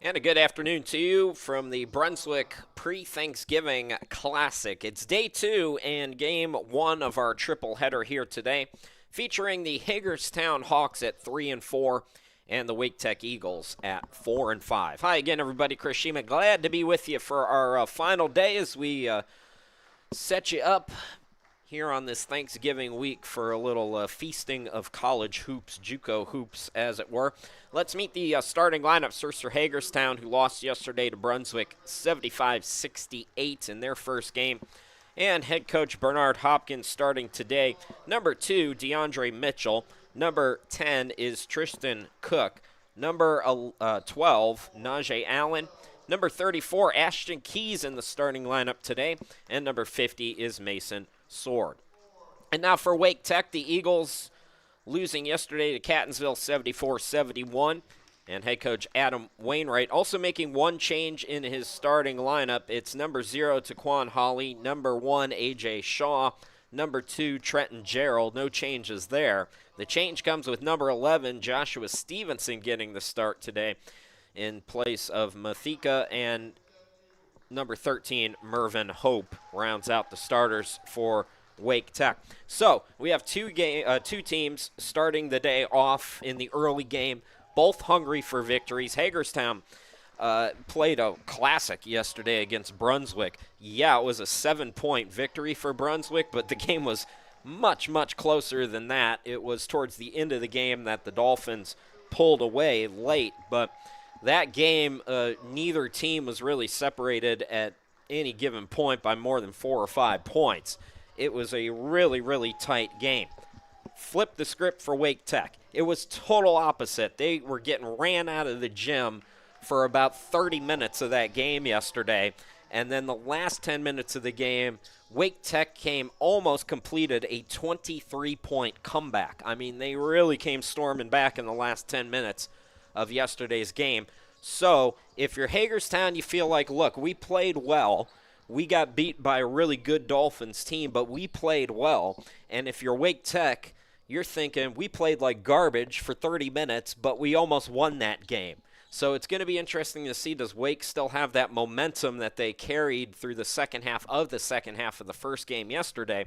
And a good afternoon to you from the Brunswick pre-Thanksgiving Classic. It's day 2 and game 1 of our triple header here today, featuring the Hagerstown Hawks at 3 and 4 and the Wake Tech Eagles at 4 and 5. Hi again, everybody. Chris Shima, glad to be with you for our final day as we set you up here on this Thanksgiving week for a little feasting of college hoops, JUCO hoops, as it were. Let's meet the starting lineup. First for Hagerstown, who lost yesterday to Brunswick 75-68 in their first game. And head coach Bernard Hopkins starting today. Number 2, DeAndre Mitchell. Number 10 is Tristan Cook. Number 12, Najee Allen. Number 34, Ashton Keys in the starting lineup today. And number 50 is Mason Sword. And now for Wake Tech, the Eagles losing yesterday to Catonsville 74-71. And head coach Adam Wainwright also making one change in his starting lineup. It's number 0, Taquan Hawley, number 1, A.J. Shaw, number 2, Trenton Gerald. No changes there. The change comes with number 11, Joshua Stevenson, getting the start today in place of Mathika, and number 13, Mervyn Hope, rounds out the starters for Wake Tech. So we have two teams starting the day off in the early game, both hungry for victories. Hagerstown played a classic yesterday against Brunswick. Yeah, it was a 7-point victory for Brunswick, but the game was much, much closer than that. It was towards the end of the game that the Dolphins pulled away late, but that game, neither team was really separated at any given point by more than 4 or 5 points. It was a really, really tight game. Flip the script for Wake Tech. It was total opposite. They were getting ran out of the gym for about 30 minutes of that game yesterday. And then the last 10 minutes of the game, Wake Tech completed a 23-point comeback. I mean, they really came storming back in the last 10 minutes of yesterday's game. So if you're Hagerstown, you feel like, look, we played well. We got beat by a really good Dolphins team, but we played well. And if you're Wake Tech, you're thinking we played like garbage for 30 minutes, but we almost won that game. So it's going to be interesting to see, does Wake still have that momentum that they carried through the second half of the first game yesterday,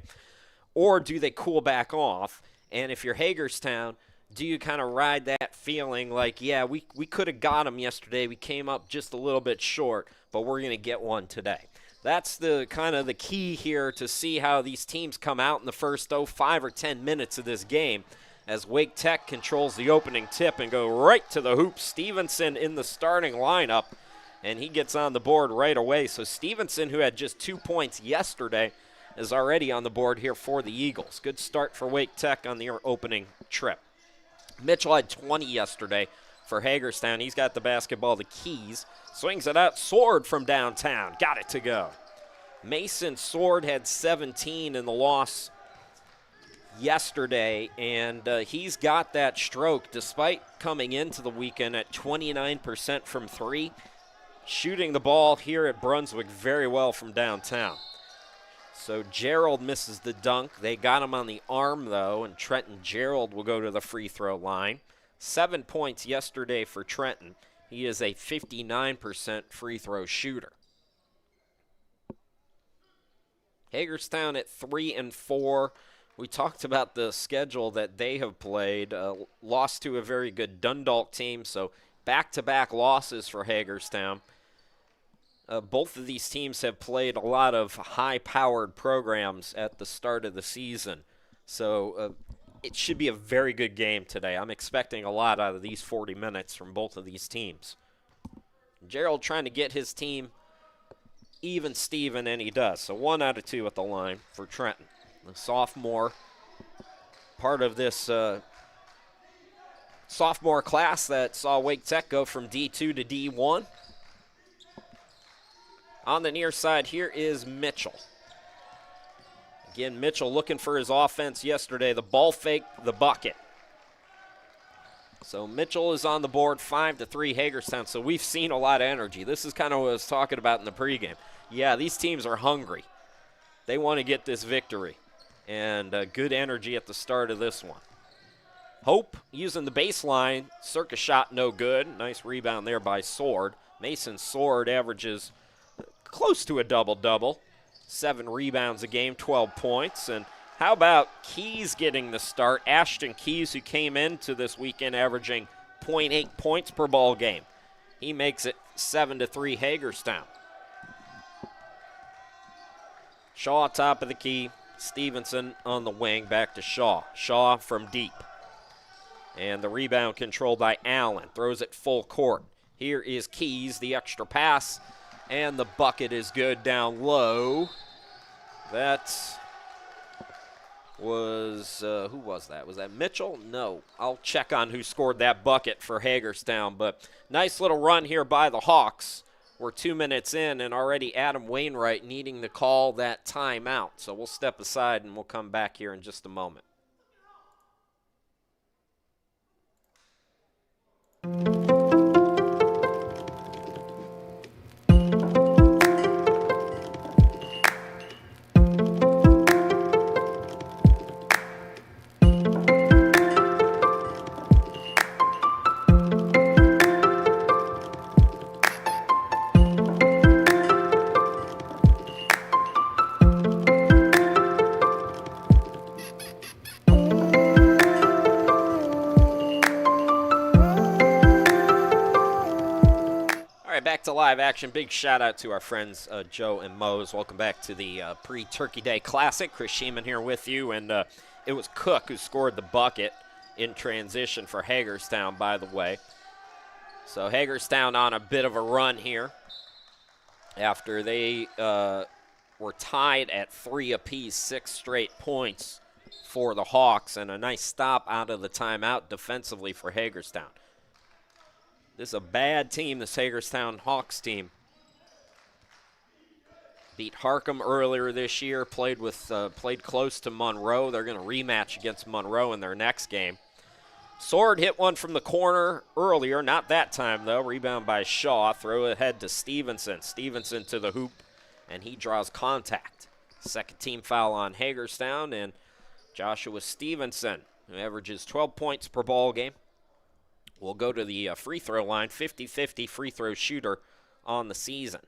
or do they cool back off? And if you're Hagerstown, do you kind of ride that feeling like, yeah, we could have got them yesterday. We came up just a little bit short, but we're going to get one today. That's the kind of the key here to see how these teams come out in the first 5 or 10 minutes of this game as Wake Tech controls the opening tip and go right to the hoop. Stevenson in the starting lineup, and he gets on the board right away. So Stevenson, who had just 2 points yesterday, is already on the board here for the Eagles. Good start for Wake Tech on the opening trip. Mitchell had 20 yesterday for Hagerstown. He's got the basketball, the keys. Swings it out. Sword from downtown. Got it to go. Mason Sword had 17 in the loss yesterday, and he's got that stroke despite coming into the weekend at 29% from 3. Shooting the ball here at Brunswick very well from downtown. So Gerald misses the dunk. They got him on the arm, though, and Trenton Gerald will go to the free throw line. 7 points yesterday for Trenton. He is a 59% free throw shooter. Hagerstown at 3 and 4. We talked about the schedule that they have played. Lost to a very good Dundalk team, so back-to-back losses for Hagerstown. Both of these teams have played a lot of high-powered programs at the start of the season. So it should be a very good game today. I'm expecting a lot out of these 40 minutes from both of these teams. Gerald trying to get his team even Steven, and he does. So 1 out of 2 at the line for Trenton. The sophomore, part of this sophomore class that saw Wake Tech go from D2 to D1. On the near side here is Mitchell. Again, Mitchell looking for his offense yesterday. The ball fake, the bucket. So Mitchell is on the board, 5-3 Hagerstown. So we've seen a lot of energy. This is kind of what I was talking about in the pregame. Yeah, these teams are hungry. They want to get this victory. And good energy at the start of this one. Hope using the baseline. Circus shot no good. Nice rebound there by Sword. Mason Sword averages close to a double-double. 7 rebounds a game, 12 points. And how about Keys getting the start? Ashton Keys, who came into this weekend averaging 0.8 points per ball game. He makes it 7-3 Hagerstown. Shaw top of the key. Stevenson on the wing, back to Shaw. Shaw from deep. And the rebound controlled by Allen. Throws it full court. Here is Keys, the extra pass. And the bucket is good down low. That was, who was that? Was that Mitchell? No. I'll check on who scored that bucket for Hagerstown. But nice little run here by the Hawks. We're 2 minutes in, and already Adam Wainwright needing to call that timeout. So we'll step aside, and we'll come back here in just a moment. Back to live action. Big shout out to our friends Joe and Mose. Welcome back to the pre-Turkey Day Classic. Chris Sheeman here with you, and it was Cook who scored the bucket in transition for Hagerstown, by the way. So Hagerstown on a bit of a run here after they were tied at 3 apiece, 6 straight points for the Hawks, and a nice stop out of the timeout defensively for Hagerstown. This is a bad team, this Hagerstown Hawks team. Beat Harcum earlier this year, played close to Monroe. They're going to rematch against Monroe in their next game. Sword hit one from the corner earlier, not that time though. Rebound by Shaw, throw ahead to Stevenson. Stevenson to the hoop, and he draws contact. Second team foul on Hagerstown, and Joshua Stevenson, who averages 12 points per ball game, will go to the free throw line, 50-50 free throw shooter on the season.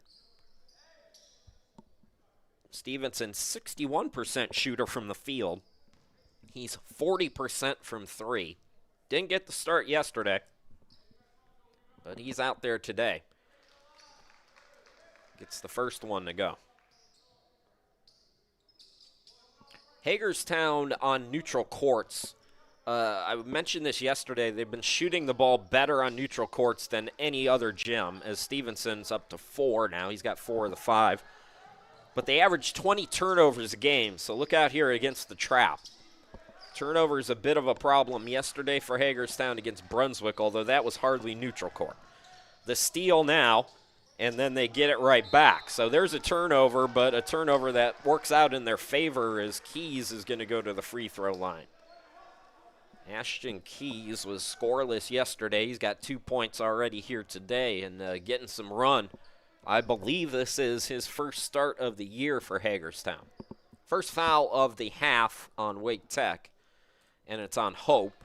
Stevenson, 61% shooter from the field. He's 40% from 3. Didn't get the start yesterday, but he's out there today. Gets the first one to go. Hagerstown on neutral courts. I mentioned this yesterday. They've been shooting the ball better on neutral courts than any other gym, as Stevenson's up to 4 now. He's got 4 of the 5. But they average 20 turnovers a game, so look out here against the trap. Turnover is a bit of a problem yesterday for Hagerstown against Brunswick, although that was hardly neutral court. The steal now, and then they get it right back. So there's a turnover, but a turnover that works out in their favor as Keys is going to go to the free throw line. Ashton Keys was scoreless yesterday. He's got 2 points already here today and getting some run. I believe this is his first start of the year for Hagerstown. First foul of the half on Wake Tech, and it's on Hope.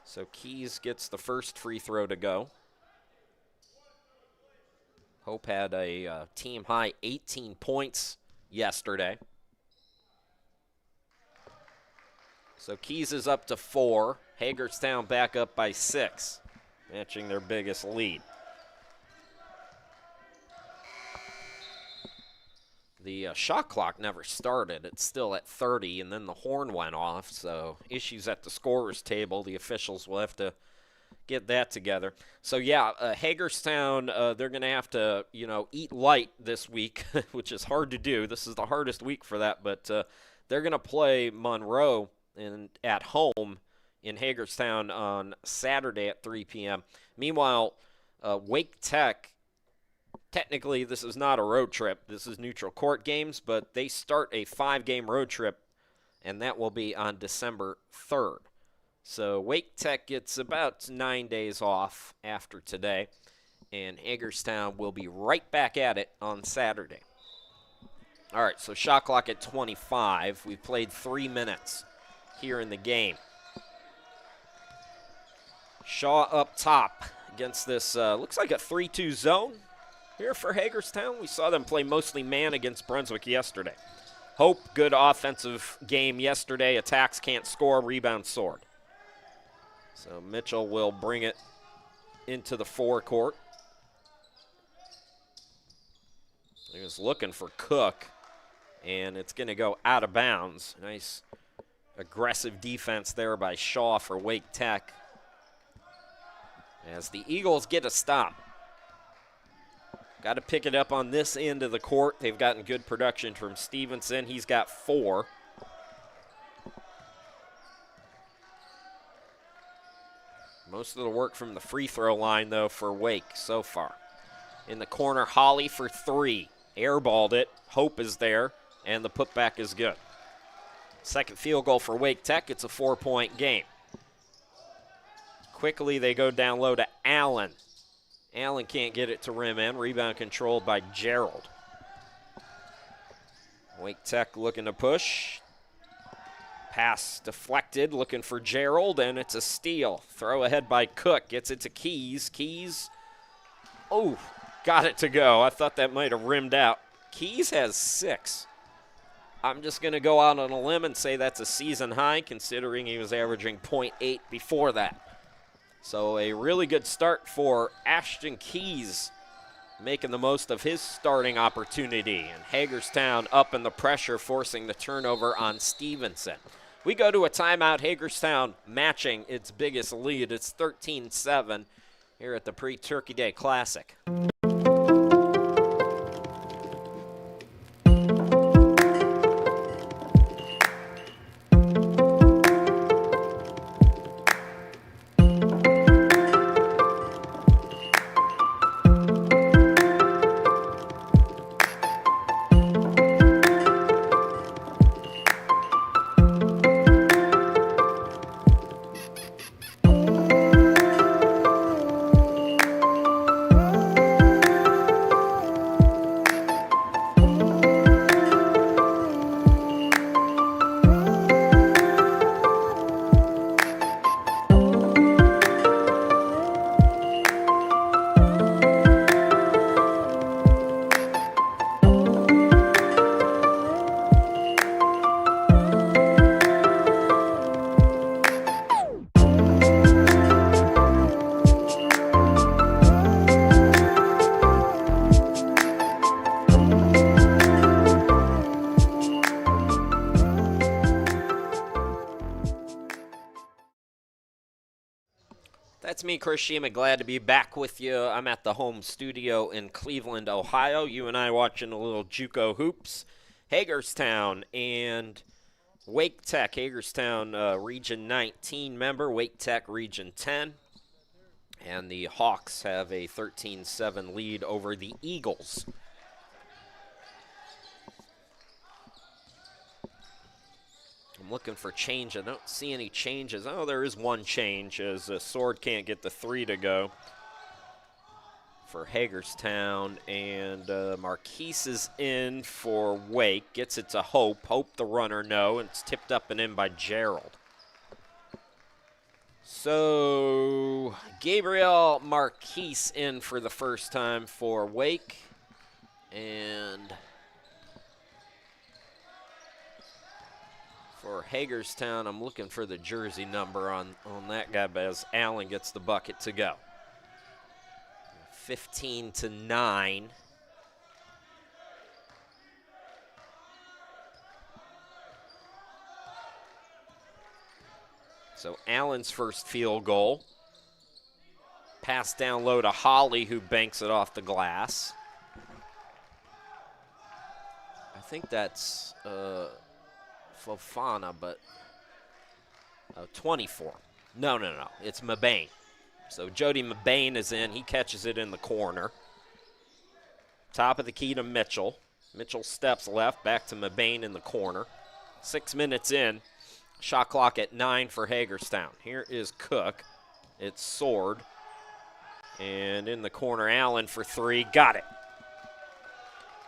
So Keys gets the first free throw to go. Hope had a team-high 18 points yesterday. So Keys is up to 4. Hagerstown back up by 6, matching their biggest lead. The shot clock never started. It's still at 30, and then the horn went off, so issues at the scorer's table. The officials will have to get that together. So, yeah, Hagerstown, they're going to have to, eat light this week, which is hard to do. This is the hardest week for that, but they're going to play Monroe at home in Hagerstown on Saturday at 3 p.m. Meanwhile, Wake Tech, technically this is not a road trip. This is neutral court games, but they start a 5-game road trip, and that will be on December 3rd. So Wake Tech gets about 9 days off after today, and Hagerstown will be right back at it on Saturday. All right, so shot clock at 25. We've played 3 minutes here in the game. Shaw up top against this, looks like a 3-2 zone here for Hagerstown. We saw them play mostly man against Brunswick yesterday. Hope, good offensive game yesterday. Attacks can't score, rebound soared. So Mitchell will bring it into the forecourt. He was looking for Cook, and it's going to go out of bounds. Nice aggressive defense there by Shaw for Wake Tech. As the Eagles get a stop. Got to pick it up on this end of the court. They've gotten good production from Stevenson. He's got 4. Most of the work from the free throw line, though, for Wake so far. In the corner, Holly for 3. Airballed it. Hope is there, and the putback is good. Second field goal for Wake Tech. It's a 4-point game. Quickly, they go down low to Allen. Allen can't get it to rim end. Rebound controlled by Gerald. Wake Tech looking to push. Pass deflected, looking for Gerald, and it's a steal. Throw ahead by Cook. Gets it to Keys. Keys, oh, got it to go. I thought that might have rimmed out. Keys has 6. I'm just going to go out on a limb and say that's a season high, considering he was averaging .8 before that. So a really good start for Ashton Keys, making the most of his starting opportunity. And Hagerstown up in the pressure, forcing the turnover on Stevenson. We go to a timeout. Hagerstown matching its biggest lead. It's 13-7 here at the Pre-Turkey Day Classic. That's me, Chris Shima. Glad to be back with you. I'm at the home studio in Cleveland, Ohio. You and I watching a little JUCO hoops. Hagerstown and Wake Tech. Hagerstown, Region 19 member. Wake Tech, Region 10. And the Hawks have a 13-7 lead over the Eagles. I'm looking for change. I don't see any changes. Oh, there is one change as Sword can't get the 3 to go for Hagerstown. And Marquise is in for Wake. Gets it to Hope. Hope the runner, no. And it's tipped up and in by Gerald. So Gabriel Marquise in for the first time for Wake. And for Hagerstown, I'm looking for the jersey number on that guy, but as Allen gets the bucket to go. 15-9. So Allen's first field goal. Pass down low to Holly, who banks it off the glass. I think that's Fofana, but 24. No. It's Mabane. So Jody Mabane is in. He catches it in the corner. Top of the key to Mitchell. Mitchell steps left, back to Mabane in the corner. 6 minutes in. Shot clock at 9 for Hagerstown. Here is Cook. It's Sword. And in the corner, Allen for 3. Got it.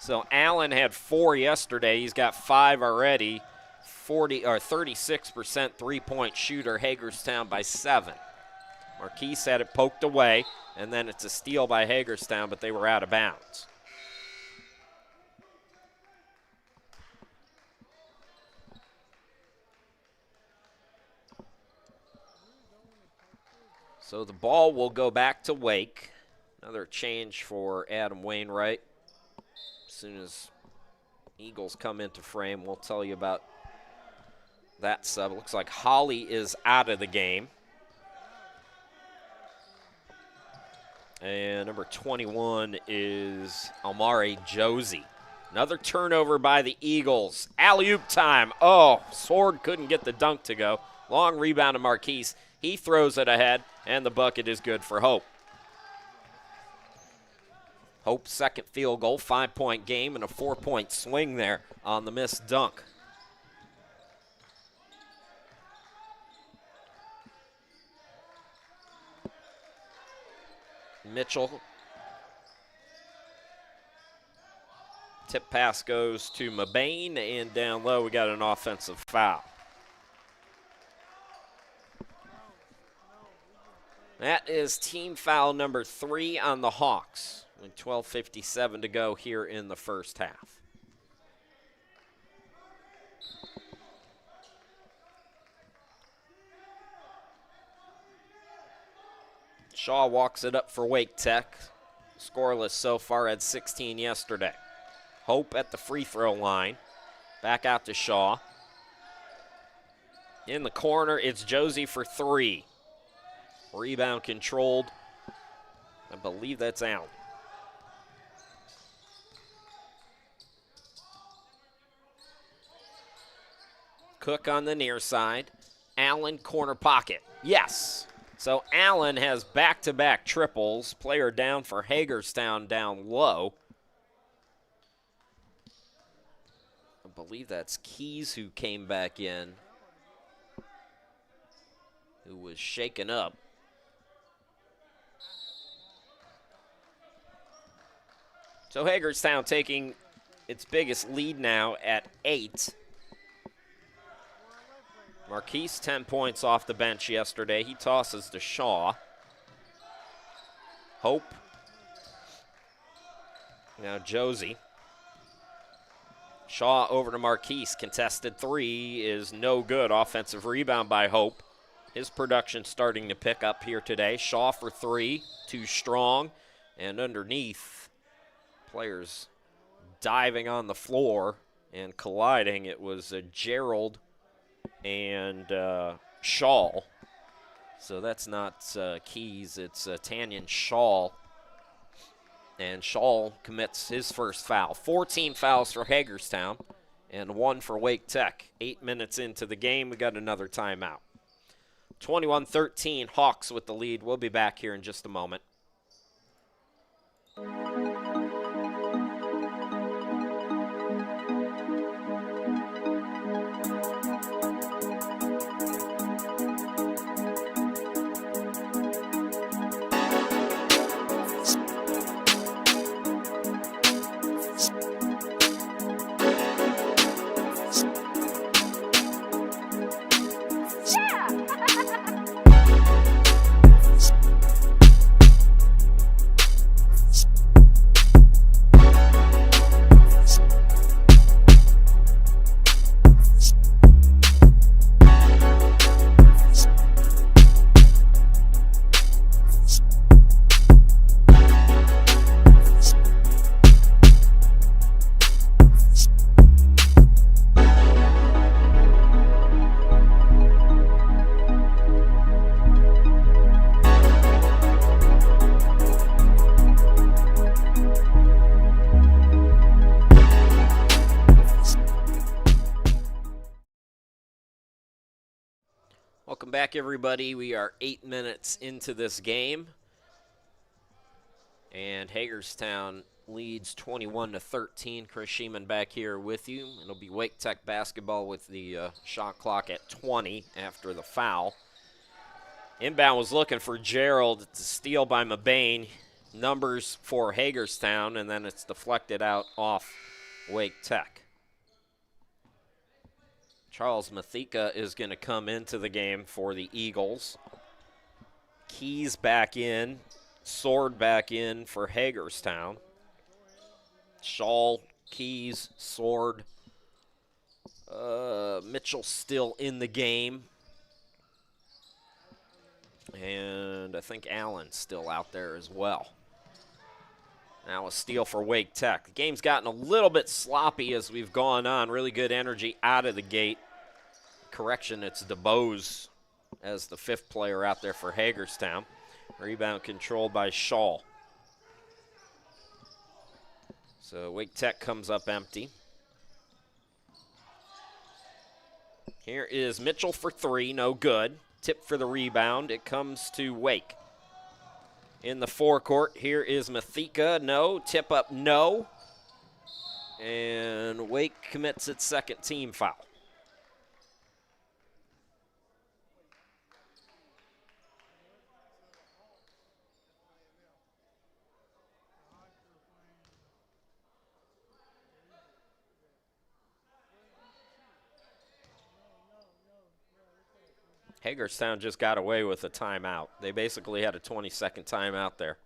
So Allen had 4 yesterday. He's got 5 already. 36% three-point shooter. Hagerstown by 7. Marquise had it poked away, and then it's a steal by Hagerstown, but they were out of bounds. So the ball will go back to Wake. Another change for Adam Wainwright. As soon as Eagles come into frame, we'll tell you about that sub. It looks like Holly is out of the game. And number 21 is Amari Josie. Another turnover by the Eagles. Alley-oop time. Oh, Sword couldn't get the dunk to go. Long rebound to Marquise. He throws it ahead, and the bucket is good for Hope. Hope's second field goal, 5-point game, and a 4-point swing there on the missed dunk. Mitchell. Tip pass goes to Mabane, and down low we got an offensive foul. That is team foul number 3 on the Hawks, with 12:57 to go here in the first half. Shaw walks it up for Wake Tech. Scoreless so far, had 16 yesterday. Hope at the free throw line. Back out to Shaw. In the corner, it's Josie for 3. Rebound controlled. I believe that's out. Cook on the near side. Allen, corner pocket. Yes. So Allen has back-to-back triples. Player down for Hagerstown down low. I believe that's Keys who came back in, who was shaken up. So Hagerstown taking its biggest lead now at 8. Marquise, 10 points off the bench yesterday. He tosses to Shaw. Hope. Now Josie. Shaw over to Marquise. Contested 3 is no good. Offensive rebound by Hope. His production starting to pick up here today. Shaw for 3, too strong. And underneath, players diving on the floor and colliding. It was Gerald and Shaw. So that's not Keys, it's Tanyan Shaw. And Shaw commits his first foul. 14 fouls for Hagerstown and 1 for Wake Tech. 8 minutes into the game, we got another timeout. 21-13, Hawks with the lead. We'll be back here in just a moment. Welcome back, everybody. We are 8 minutes into this game, and Hagerstown leads 21-13. Chris Sheeman back here with you. It'll be Wake Tech basketball with the shot clock at 20 after the foul. Inbound was looking for Gerald. It's a steal by Mabane. Numbers for Hagerstown, and then it's deflected out off Wake Tech. Charles Mathika is going to come into the game for the Eagles. Keys back in. Sword back in for Hagerstown. Shaw, Keys, Sword. Mitchell still in the game. And I think Allen's still out there as well. Now a steal for Wake Tech. The game's gotten a little bit sloppy as we've gone on. Really good energy out of the gate. Correction, it's DeBose as the 5th player out there for Hagerstown. Rebound controlled by Shaw. So Wake Tech comes up empty. Here is Mitchell for 3, no good. Tip for the rebound. It comes to Wake. In the forecourt, here is Mathika. No. Tip up, no. And Wake commits its 2nd team foul. Hagerstown just got away with a timeout. They basically had a 20-second timeout there.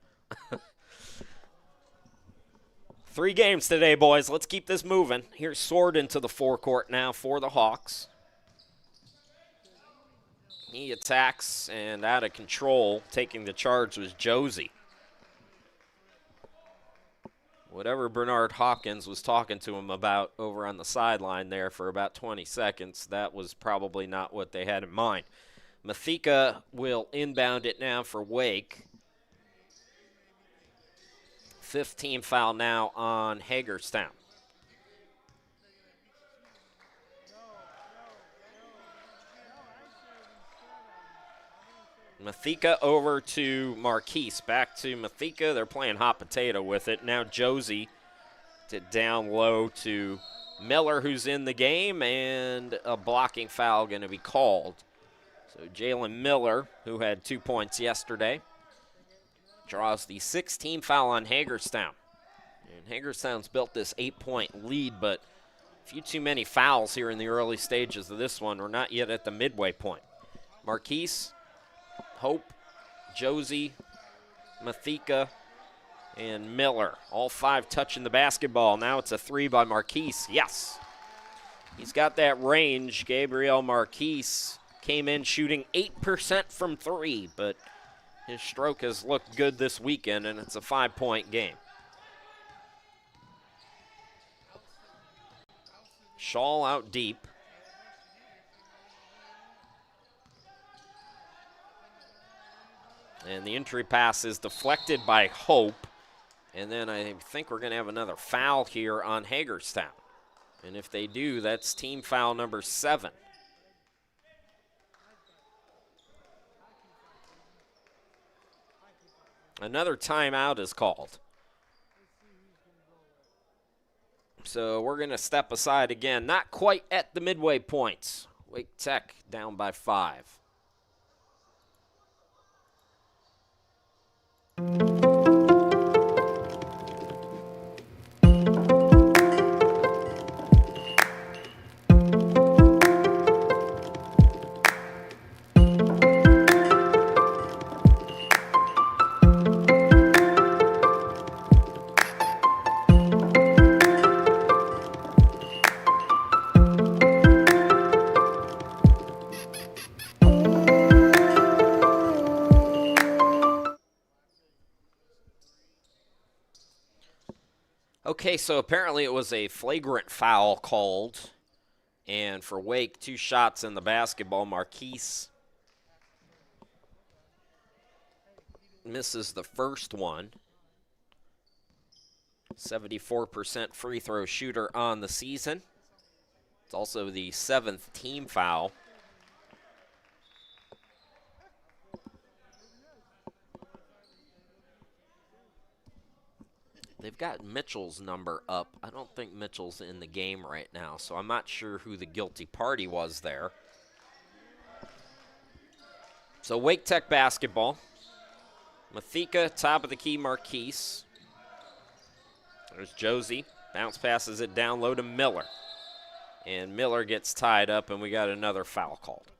3 games today, boys. Let's keep this moving. Here's Sword into the forecourt now for the Hawks. He attacks, and out of control, taking the charge was Josie. Whatever Bernard Hopkins was talking to him about over on the sideline there for about 20 seconds, that was probably not what they had in mind. Mathika will inbound it now for Wake. 5th team foul now on Hagerstown. Mathika over to Marquise. Back to Mathika. They're playing hot potato with it. Now Josie to down low to Miller, who's in the game, and a blocking foul going to be called. So Jalen Miller, who had 2 points yesterday, draws the 6th team foul on Hagerstown. And Hagerstown's built this 8-point lead, but a few too many fouls here in the early stages of this one. We're not yet at the midway point. Marquise, Hope, Josie, Mathika, and Miller. All 5 touching the basketball. Now it's a 3 by Marquise. Yes. He's got that range. Gabriel Marquise came in shooting 8% from 3, but his stroke has looked good this weekend, and it's a 5-point game. Shaw out deep. And the entry pass is deflected by Hope. And then I think we're going to have another foul here on Hagerstown. And if they do, that's team foul number 7. Another timeout is called. So we're going to step aside again. Not quite at the midway points. Wake Tech down by 5. Okay, so apparently it was a flagrant foul called. And for Wake, 2 shots in the basketball. Marquise misses the first one. 74% free throw shooter on the season. It's also the 7th team foul. They've got Mitchell's number up. I don't think Mitchell's in the game right now, so I'm not sure who the guilty party was there. So Wake Tech basketball. Mathika, top of the key, Marquise. There's Josie. Bounce passes it down low to Miller. And Miller gets tied up, and we got another foul called.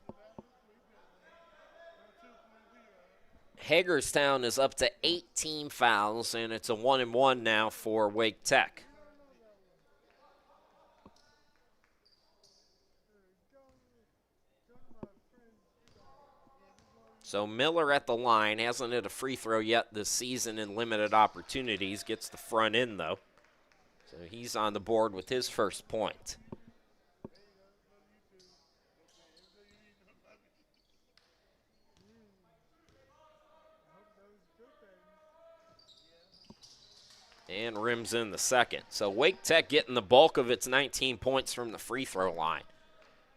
Hagerstown is up to 18 fouls, and it's a 1-and-1 now for Wake Tech. So Miller at the line, hasn't hit a free throw yet this season in limited opportunities, gets the front end though. So he's on the board with his first point. And rims in the second. So Wake Tech getting the bulk of its 19 points from the free throw line.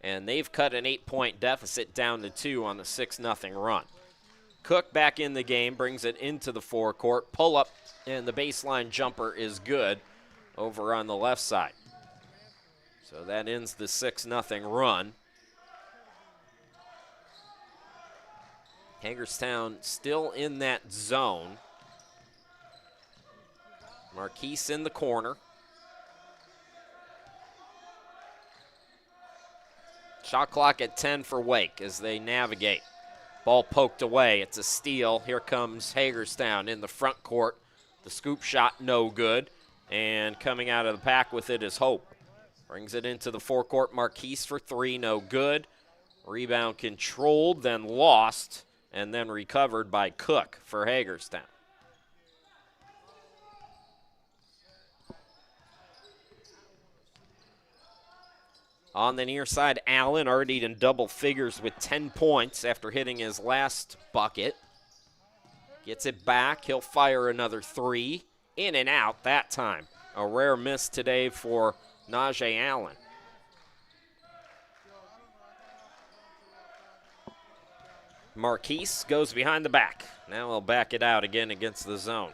And they've cut an 8-point deficit down to 2 on the 6-0 run. Cook back in the game, brings it into the forecourt. Pull up, and the baseline jumper is good over on the left side. So that ends the 6-0 run. Hagerstown still in that zone. Marquise in the corner. Shot clock at 10 for Wake as they navigate. Ball poked away. It's a steal. Here comes Hagerstown in the front court. The scoop shot no good. And coming out of the pack with it is Hope. Brings it into the forecourt. Marquise for 3, no good. Rebound controlled, then lost, and then recovered by Cook for Hagerstown. On the near side, Allen already in double figures with 10 points after hitting his last bucket. Gets it back. He'll fire another 3. In and out that time. A rare miss today for Najee Allen. Marquise goes behind the back. Now he'll back it out again against the zone.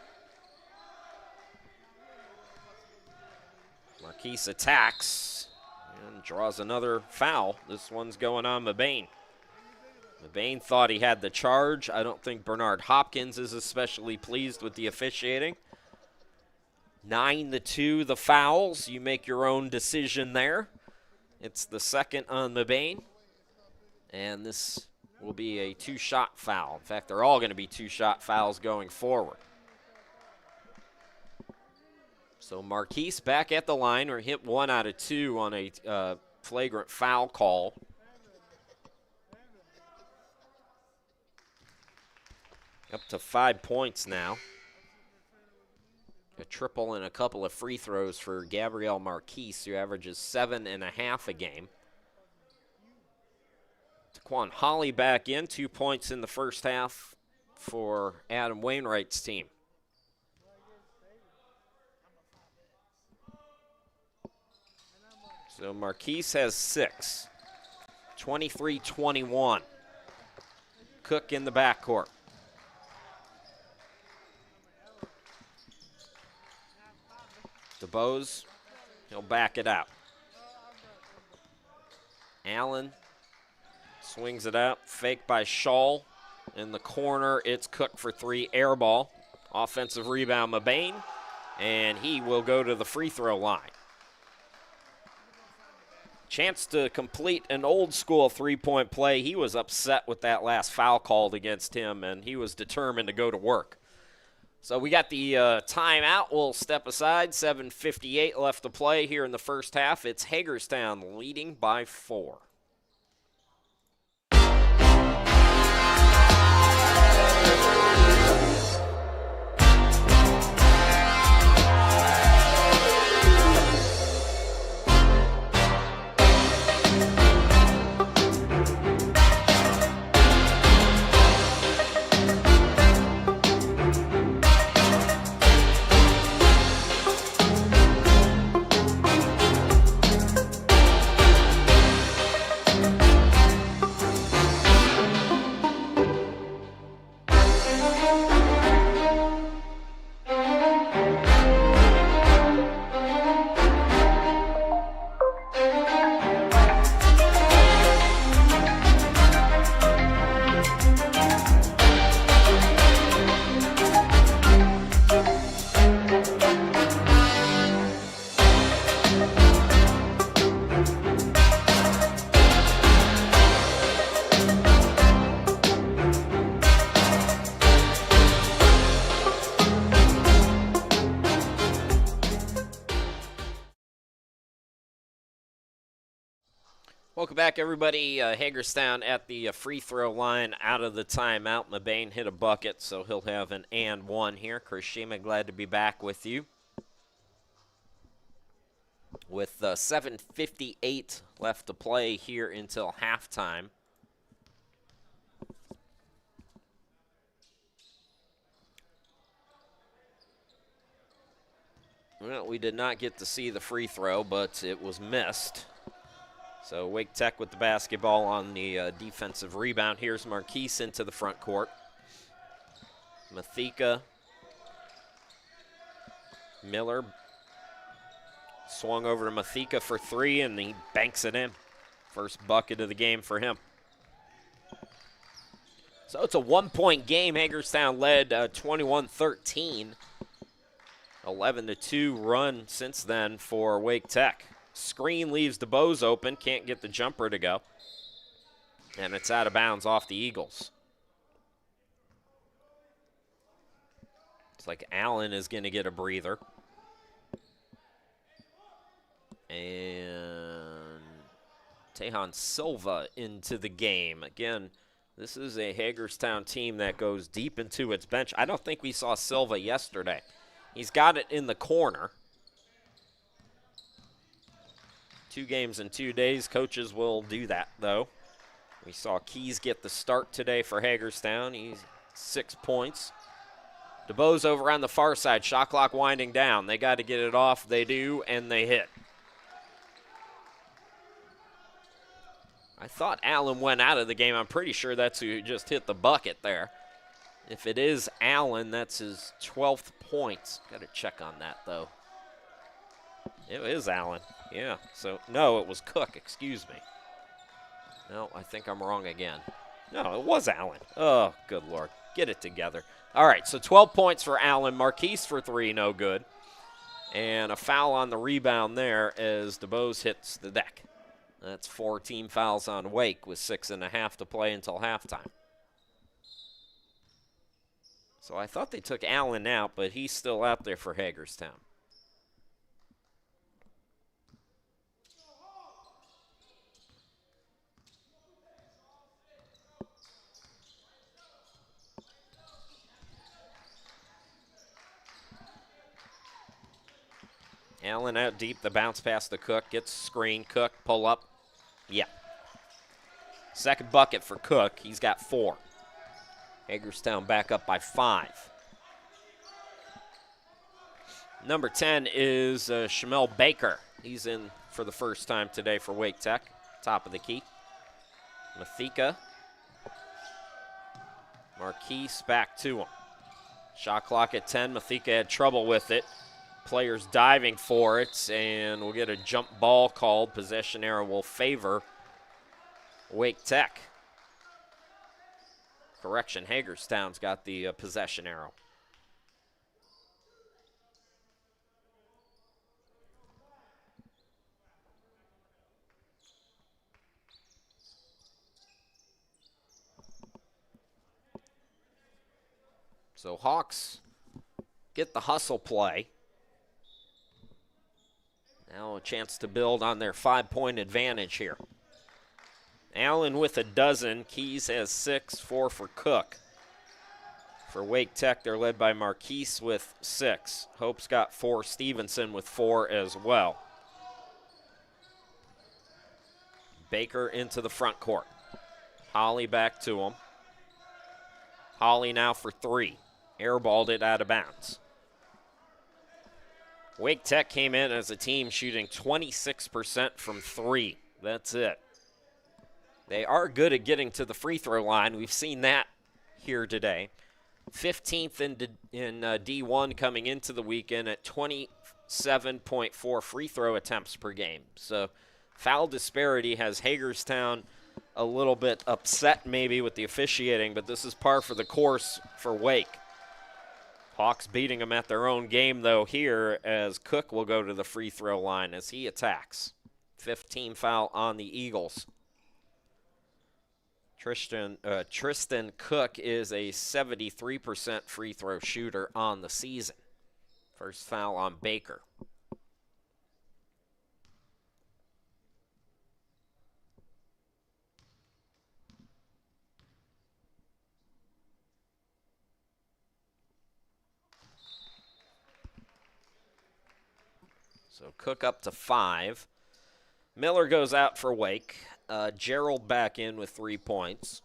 Marquise attacks. And draws another foul. This one's going on Mabane. Mabane thought he had the charge. I don't think Bernard Hopkins is especially pleased with the officiating. 9-2 the fouls. You make your own decision there. It's the second on Mabane. And this will be a 2-shot foul. In fact, they're all going to be 2-shot fouls going forward. So Marquise back at the line, or hit 1 out of 2 on a flagrant foul call. Up to 5 points now. A triple and a couple of free throws for Gabrielle Marquise, who averages 7.5 a game. Taquan Holly back in, 2 points in the first half for Adam Wainwright's team. So Marquise has 6. 23-21. Cook in the backcourt. DeBose, he'll back it out. Allen swings it out. Fake by Shaw. In the corner, it's Cook for 3. Air ball. Offensive rebound, Mabane. And he will go to the free throw line. Chance to complete an old-school three-point play. He was upset with that last foul called against him, and he was determined to go to work. So we got the timeout. We'll step aside. 7:58 left to play here in the first half. It's Hagerstown leading by 4. Welcome back, everybody. Hagerstown at the free throw line out of the timeout. Mabane hit a bucket, so he'll have an and one here. Chris Shima, glad to be back with you. With 7:58 left to play here until halftime. Well, we did not get to see the free throw, but it was missed. So Wake Tech with the basketball on the defensive rebound. Here's Marquise into the front court. Mathika. Miller swung over to Mathika for three, and he banks it in. First bucket of the game for him. So it's a one-point game. Hagerstown led 21-13. 11-2 run since then for Wake Tech. Screen leaves DeBose open, can't get the jumper to go. And it's out of bounds off the Eagles. It's like Allen is going to get a breather. And Tejan Silva into the game. Again, this is a Hagerstown team that goes deep into its bench. I don't think we saw Silva yesterday. He's got it in the corner. 2 games in 2 days. Coaches will do that, though. We saw Keys get the start today for Hagerstown. He's 6 points. DeBose over on the far side. Shot clock winding down. They got to get it off. They do, and they hit. I thought Allen went out of the game. I'm pretty sure that's who just hit the bucket there. If it is Allen, that's his 12th points. Got to check on that, though. It is Allen. Yeah, so, no, it was Cook. Excuse me. No, I think I'm wrong again. No, it was Allen. Oh, good Lord. Get it together. All right, so 12 points for Allen. Marquise for 3, no good. And a foul on the rebound there as DeBose hits the deck. That's 4 team fouls on Wake with 6.5 to play until halftime. So I thought they took Allen out, but he's still out there for Hagerstown. Allen out deep, the bounce pass to Cook, gets screen. Cook, pull up. Yeah. Second bucket for Cook. He's got 4. Hagerstown back up by 5. Number 10 is Shamel Baker. He's in for the first time today for Wake Tech. Top of the key. Mathika. Marquise back to him. Shot clock at 10. Mathika had trouble with it. Players diving for it, and we'll get a jump ball called. Possession arrow will favor Wake Tech. Correction, Hagerstown's got the possession arrow. So Hawks get the hustle play. Now a chance to build on their 5-point advantage here. Allen with a dozen. Keys has 6, 4 for Cook. For Wake Tech, they're led by Marquise with 6. Hope's got 4. Stevenson with 4 as well. Baker into the front court. Holly back to him. Holly now for 3. Airballed it out of bounds. Wake Tech came in as a team shooting 26% from 3. That's it. They are good at getting to the free throw line. We've seen that here today. 15th in D1 coming into the weekend at 27.4 free throw attempts per game. So foul disparity has Hagerstown a little bit upset maybe with the officiating, but this is par for the course for Wake. Hawks beating them at their own game, though, here as Cook will go to the free throw line as he attacks. 15 foul on the Eagles. Tristan Cook is a 73% free throw shooter on the season. First foul on Baker. So Cook up to 5. Miller goes out for Wake. Gerald back in with 3 points.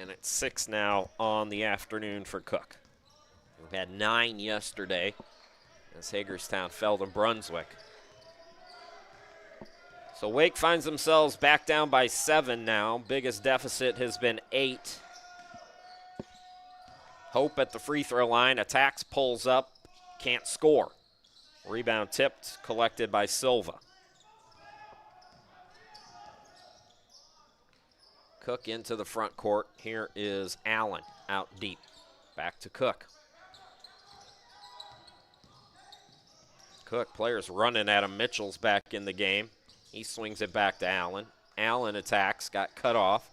And it's 6 now on the afternoon for Cook. We had 9 yesterday as Hagerstown fell to Brunswick. So Wake finds themselves back down by 7 now. Biggest deficit has been 8. Hope at the free throw line, attacks, pulls up, can't score. Rebound tipped, collected by Silva. Cook into the front court. Here is Allen out deep. Back to Cook. Cook, players running at him. Mitchell's back in the game. He swings it back to Allen. Allen attacks, got cut off.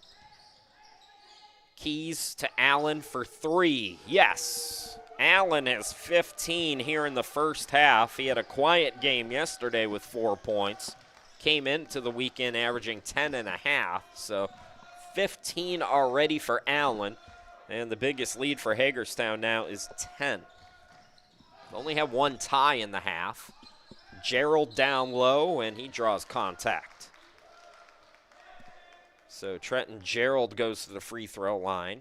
Keys to Allen for 3. Yes. Allen has 15 here in the first half. He had a quiet game yesterday with 4 points. Came into the weekend averaging 10.5. So 15 already for Allen. And the biggest lead for Hagerstown now is 10. Only have 1 tie in the half. Gerald down low, and he draws contact. So Trenton Gerald goes to the free throw line.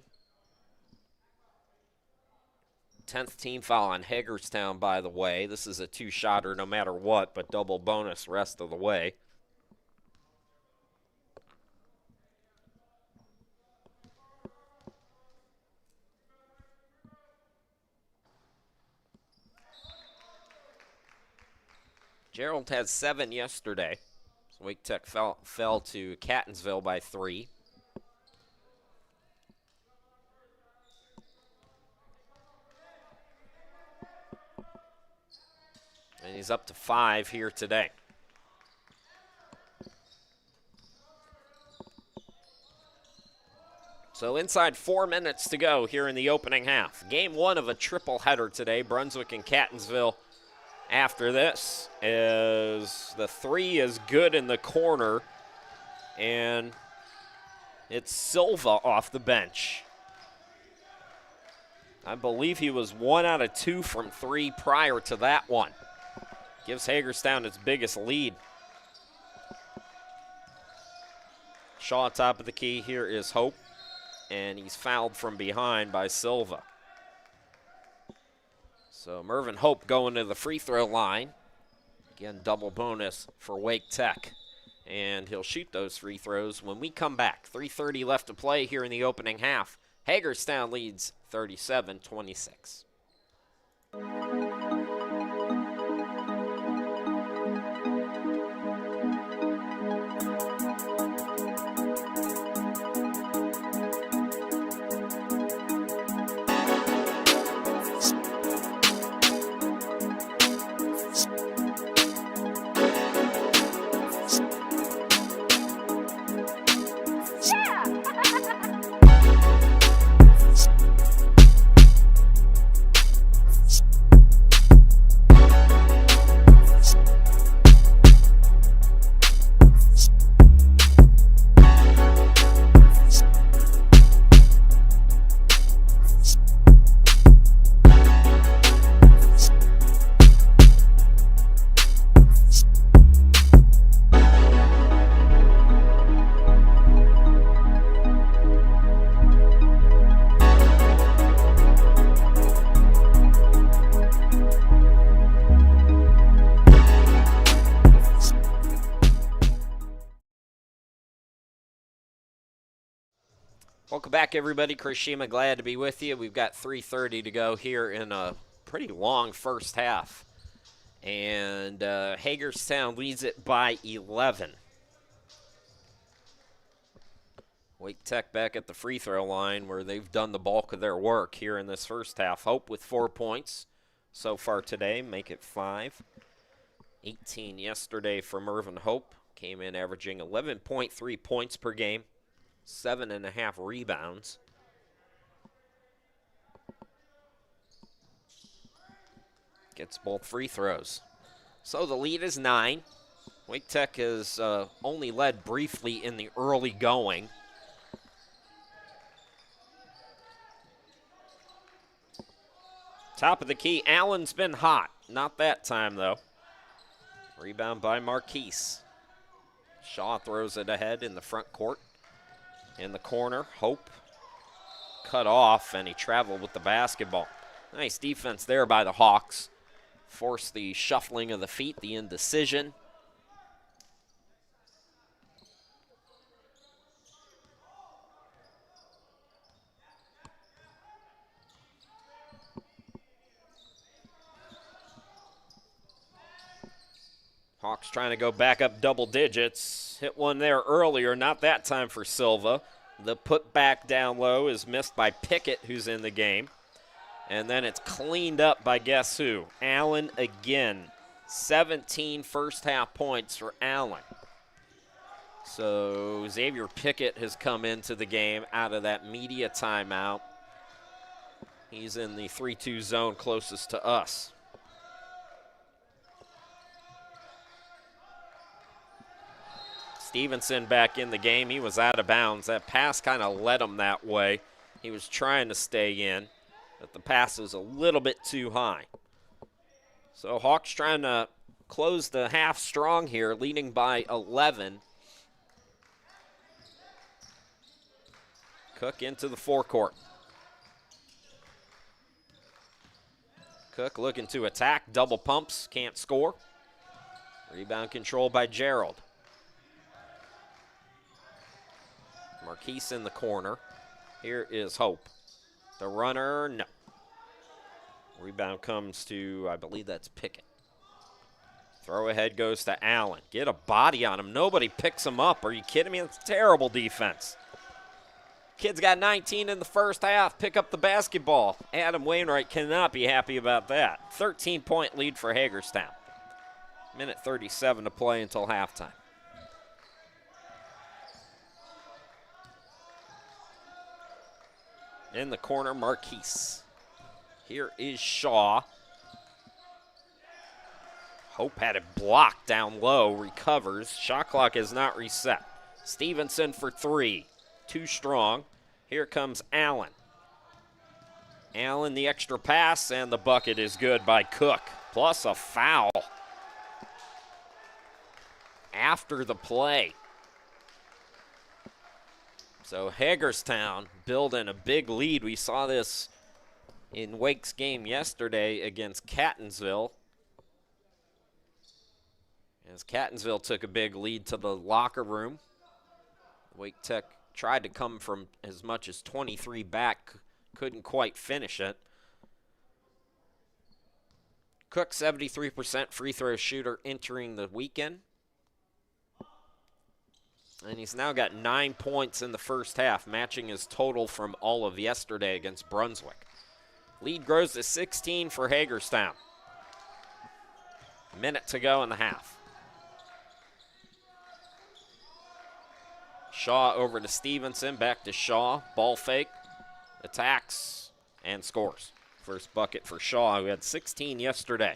10th team foul on Hagerstown, by the way. This is a 2-shotter no matter what, but double bonus rest of the way. Gerald had 7 yesterday. So Wake Tech fell to Catonsville by 3. And he's up to 5 here today. So inside 4 minutes to go here in the opening half. Game 1 of a triple header today. Brunswick and Catonsville. After this, is the 3 is good in the corner, and it's Silva off the bench. I believe he was 1 out of 2 from 3 prior to that one. Gives Hagerstown its biggest lead. Shaw top of the key. Here is Hope, and he's fouled from behind by Silva. So Mervyn Hope going to the free throw line. Again, double bonus for Wake Tech. And he'll shoot those free throws when we come back. 3:30 left to play here in the opening half. Hagerstown leads 37-26. Welcome back, everybody. Chris Shima, glad to be with you. We've got 3:30 to go here in a pretty long first half. And Hagerstown leads it by 11. Wake Tech back at the free throw line where they've done the bulk of their work here in this first half. Hope with 4 points so far today, make it 5. 18 yesterday for Mervyn Hope. Came in averaging 11.3 points per game. 7.5 rebounds. Gets both free throws. So the lead is 9. Wake Tech has only led briefly in the early going. Top of the key, Allen's been hot. Not that time, though. Rebound by Marquise. Shaw throws it ahead in the front court. In the corner, Hope cut off, and he traveled with the basketball. Nice defense there by the Hawks. Forced the shuffling of the feet, the indecision. Hawks trying to go back up double digits. Hit one there earlier, not that time for Silva. The put back down low is missed by Pickett, who's in the game. And then it's cleaned up by guess who? Allen again. 17 first half points for Allen. So Xavier Pickett has come into the game out of that media timeout. He's in the 3-2 zone closest to us. Stevenson back in the game. He was out of bounds. That pass kind of led him that way. He was trying to stay in, but the pass was a little bit too high. So Hawks trying to close the half strong here, leading by 11. Cook into the forecourt. Cook looking to attack, double pumps, can't score. Rebound control by Gerald. Marquise in the corner. Here is Hope. The runner, no. Rebound comes to, I believe that's Pickett. Throw ahead goes to Allen. Get a body on him. Nobody picks him up. Are you kidding me? That's terrible defense. Kid's got 19 in the first half. Pick up the basketball. Adam Wainwright cannot be happy about that. 13-point lead for Hagerstown. Minute 37 to play until halftime. In the corner, Marquise. Here is Shaw. Hope had it blocked down low, recovers. Shot clock is not reset. Stevenson for three. Too strong. Here comes Allen. Allen the extra pass, and the bucket is good by Cook. Plus a foul after the play. So Hagerstown building a big lead. We saw this in Wake's game yesterday against Catonsville. As Catonsville took a big lead to the locker room. Wake Tech tried to come from as much as 23 back, couldn't quite finish it. Cook, 73% free throw shooter entering the weekend. And he's now got 9 points in the first half, matching his total from all of yesterday against Brunswick. Lead grows to 16 for Hagerstown. Minute to go in the half. Shaw over to Stevenson, back to Shaw. Ball fake, attacks, and scores. First bucket for Shaw, who had 16 yesterday.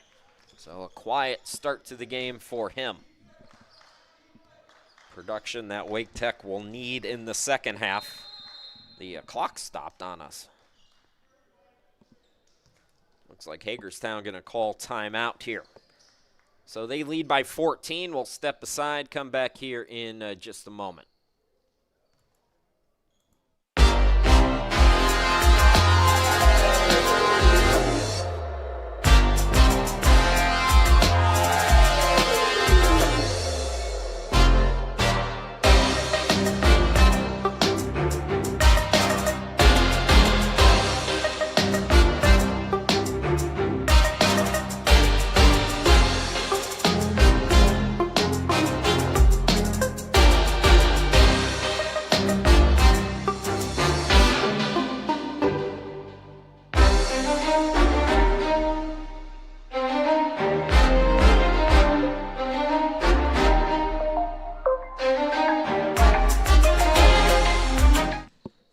So a quiet start to the game for him. Production that Wake Tech will need in the second half. The clock stopped on us. Looks like Hagerstown going to call timeout here. So they lead by 14. We'll step aside, come back here in just a moment.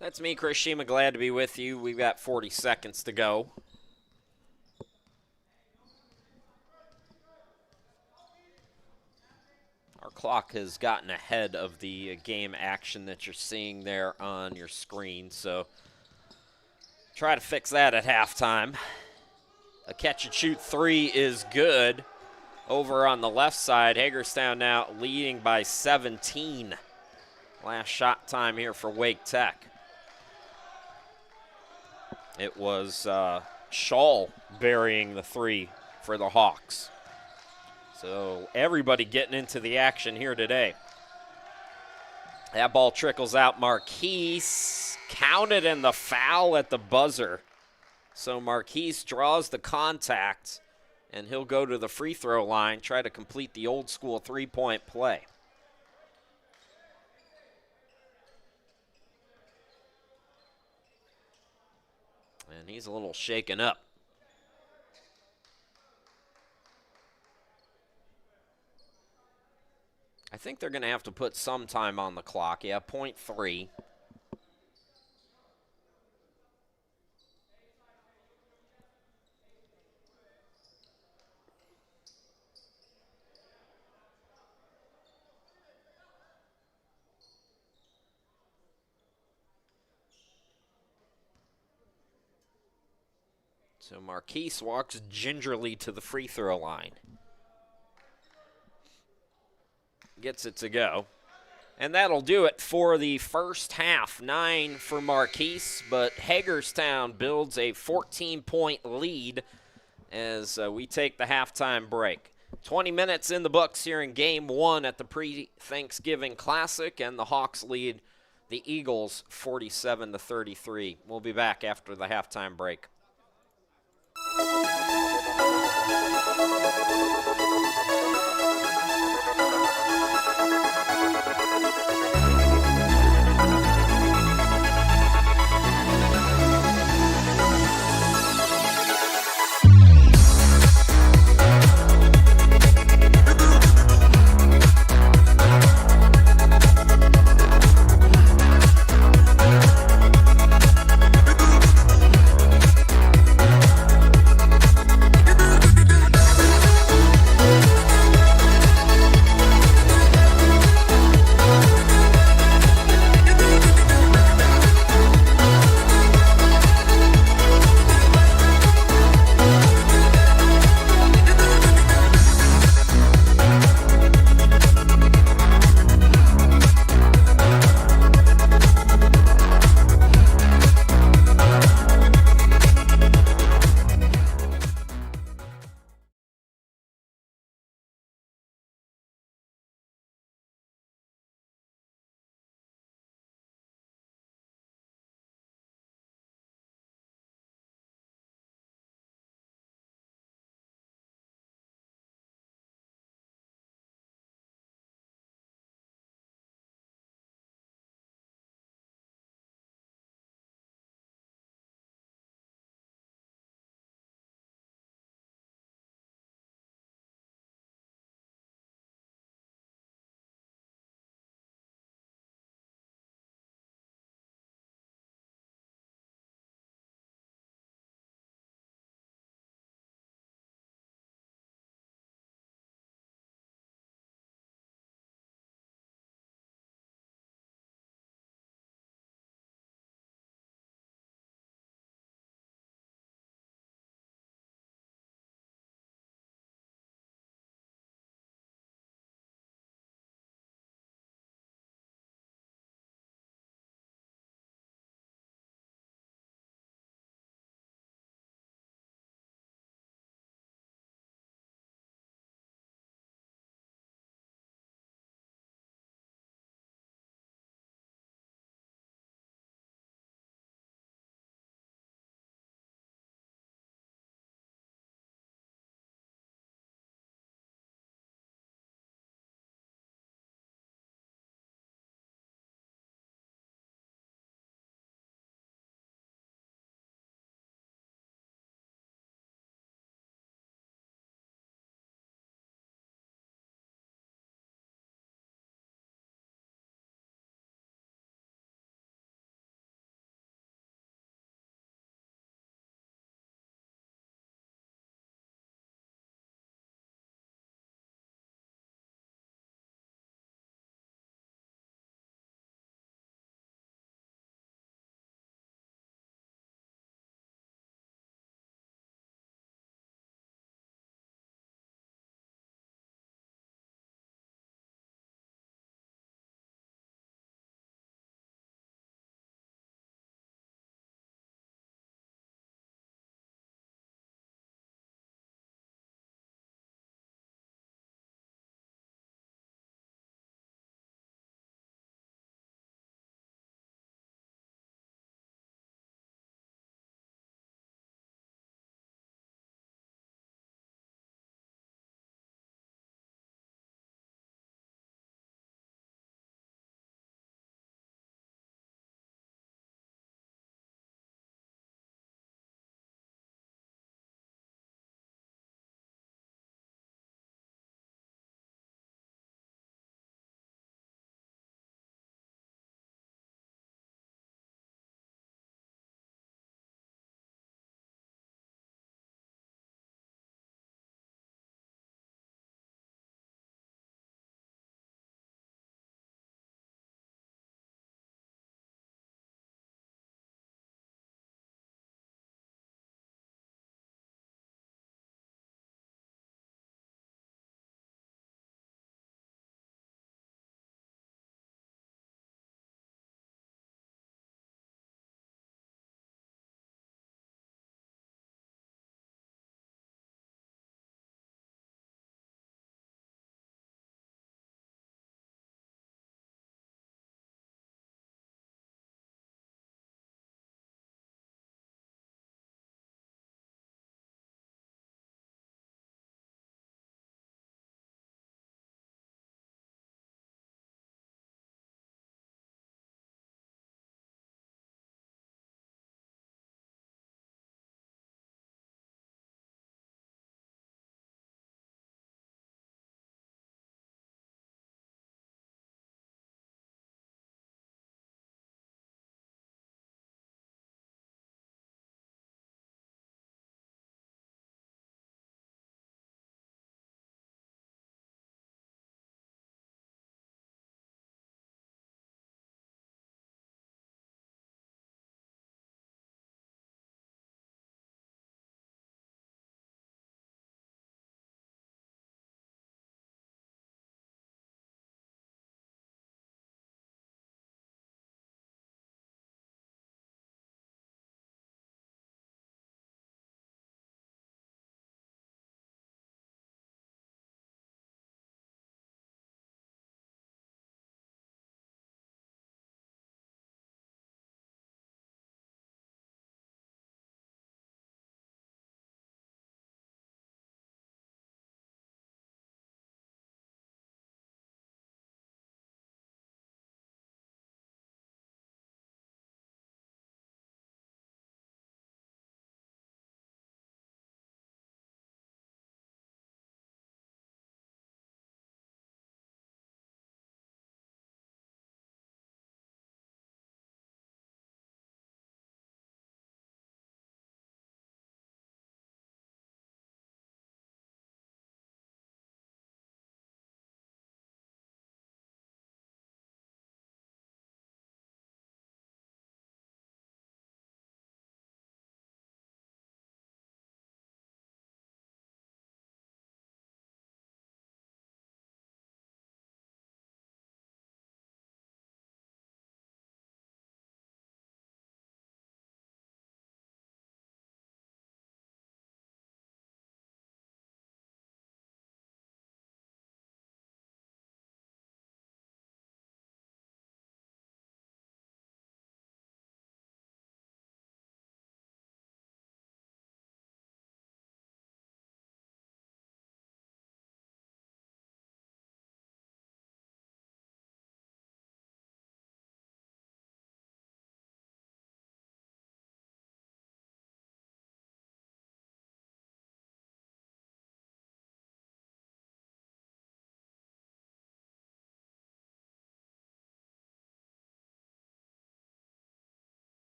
That's me, Chris Shima. Glad to be with you. We've got 40 seconds to go. Our clock has gotten ahead of the game action that you're seeing there on your screen, so try to fix that at halftime. A catch-and-shoot three is good. Over on the left side, Hagerstown now leading by 17. Last shot time here for Wake Tech. It was Shaw burying the three for the Hawks. So everybody getting into the action here today. That ball trickles out. Marquise counted in the foul at the buzzer. So Marquise draws the contact, and he'll go to the free throw line, try to complete the old school three-point play. And he's a little shaken up. I think they're going to have to put some time on the clock. Yeah, 0.3. So Marquise walks gingerly to the free throw line. Gets it to go. And that'll do it for the first half. 9 for Marquise, but Hagerstown builds a 14-point lead as we take the halftime break. 20 minutes in the books here in Game 1 at the pre-Thanksgiving Classic, and the Hawks lead the Eagles 47-33. We'll be back after the halftime break.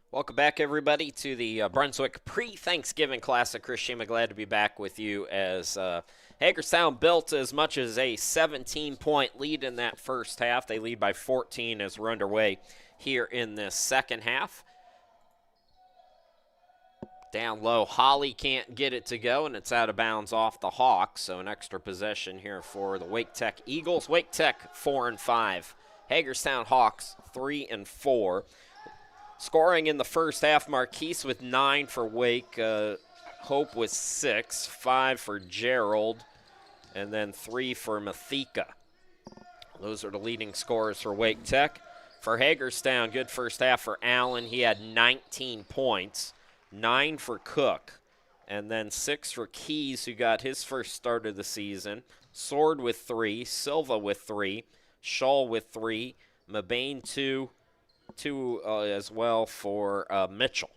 Welcome back, everybody, to the Brunswick pre-Thanksgiving Classic. Chris Shima, glad to be back with you as Hagerstown built as much as a 17-point lead in that first half. They lead by 14 as we're underway here in this second half. Down low, Holly can't get it to go, and it's out of bounds off the Hawks, so an extra possession here for the Wake Tech Eagles. Wake Tech 4-5. Hagerstown Hawks 3-4. Scoring in the first half, Marquise with 9 for Wake, Hope with 6, 5 for Gerald, and then 3 for Mathika. Those are the leading scorers for Wake Tech. For Hagerstown, good first half for Allen. He had 19 points, 9 for Cook, and then 6 for Keys, who got his first start of the season. Sword with 3, Silva with 3, Shaw with 3, Mabane 2 as well for Mitchell.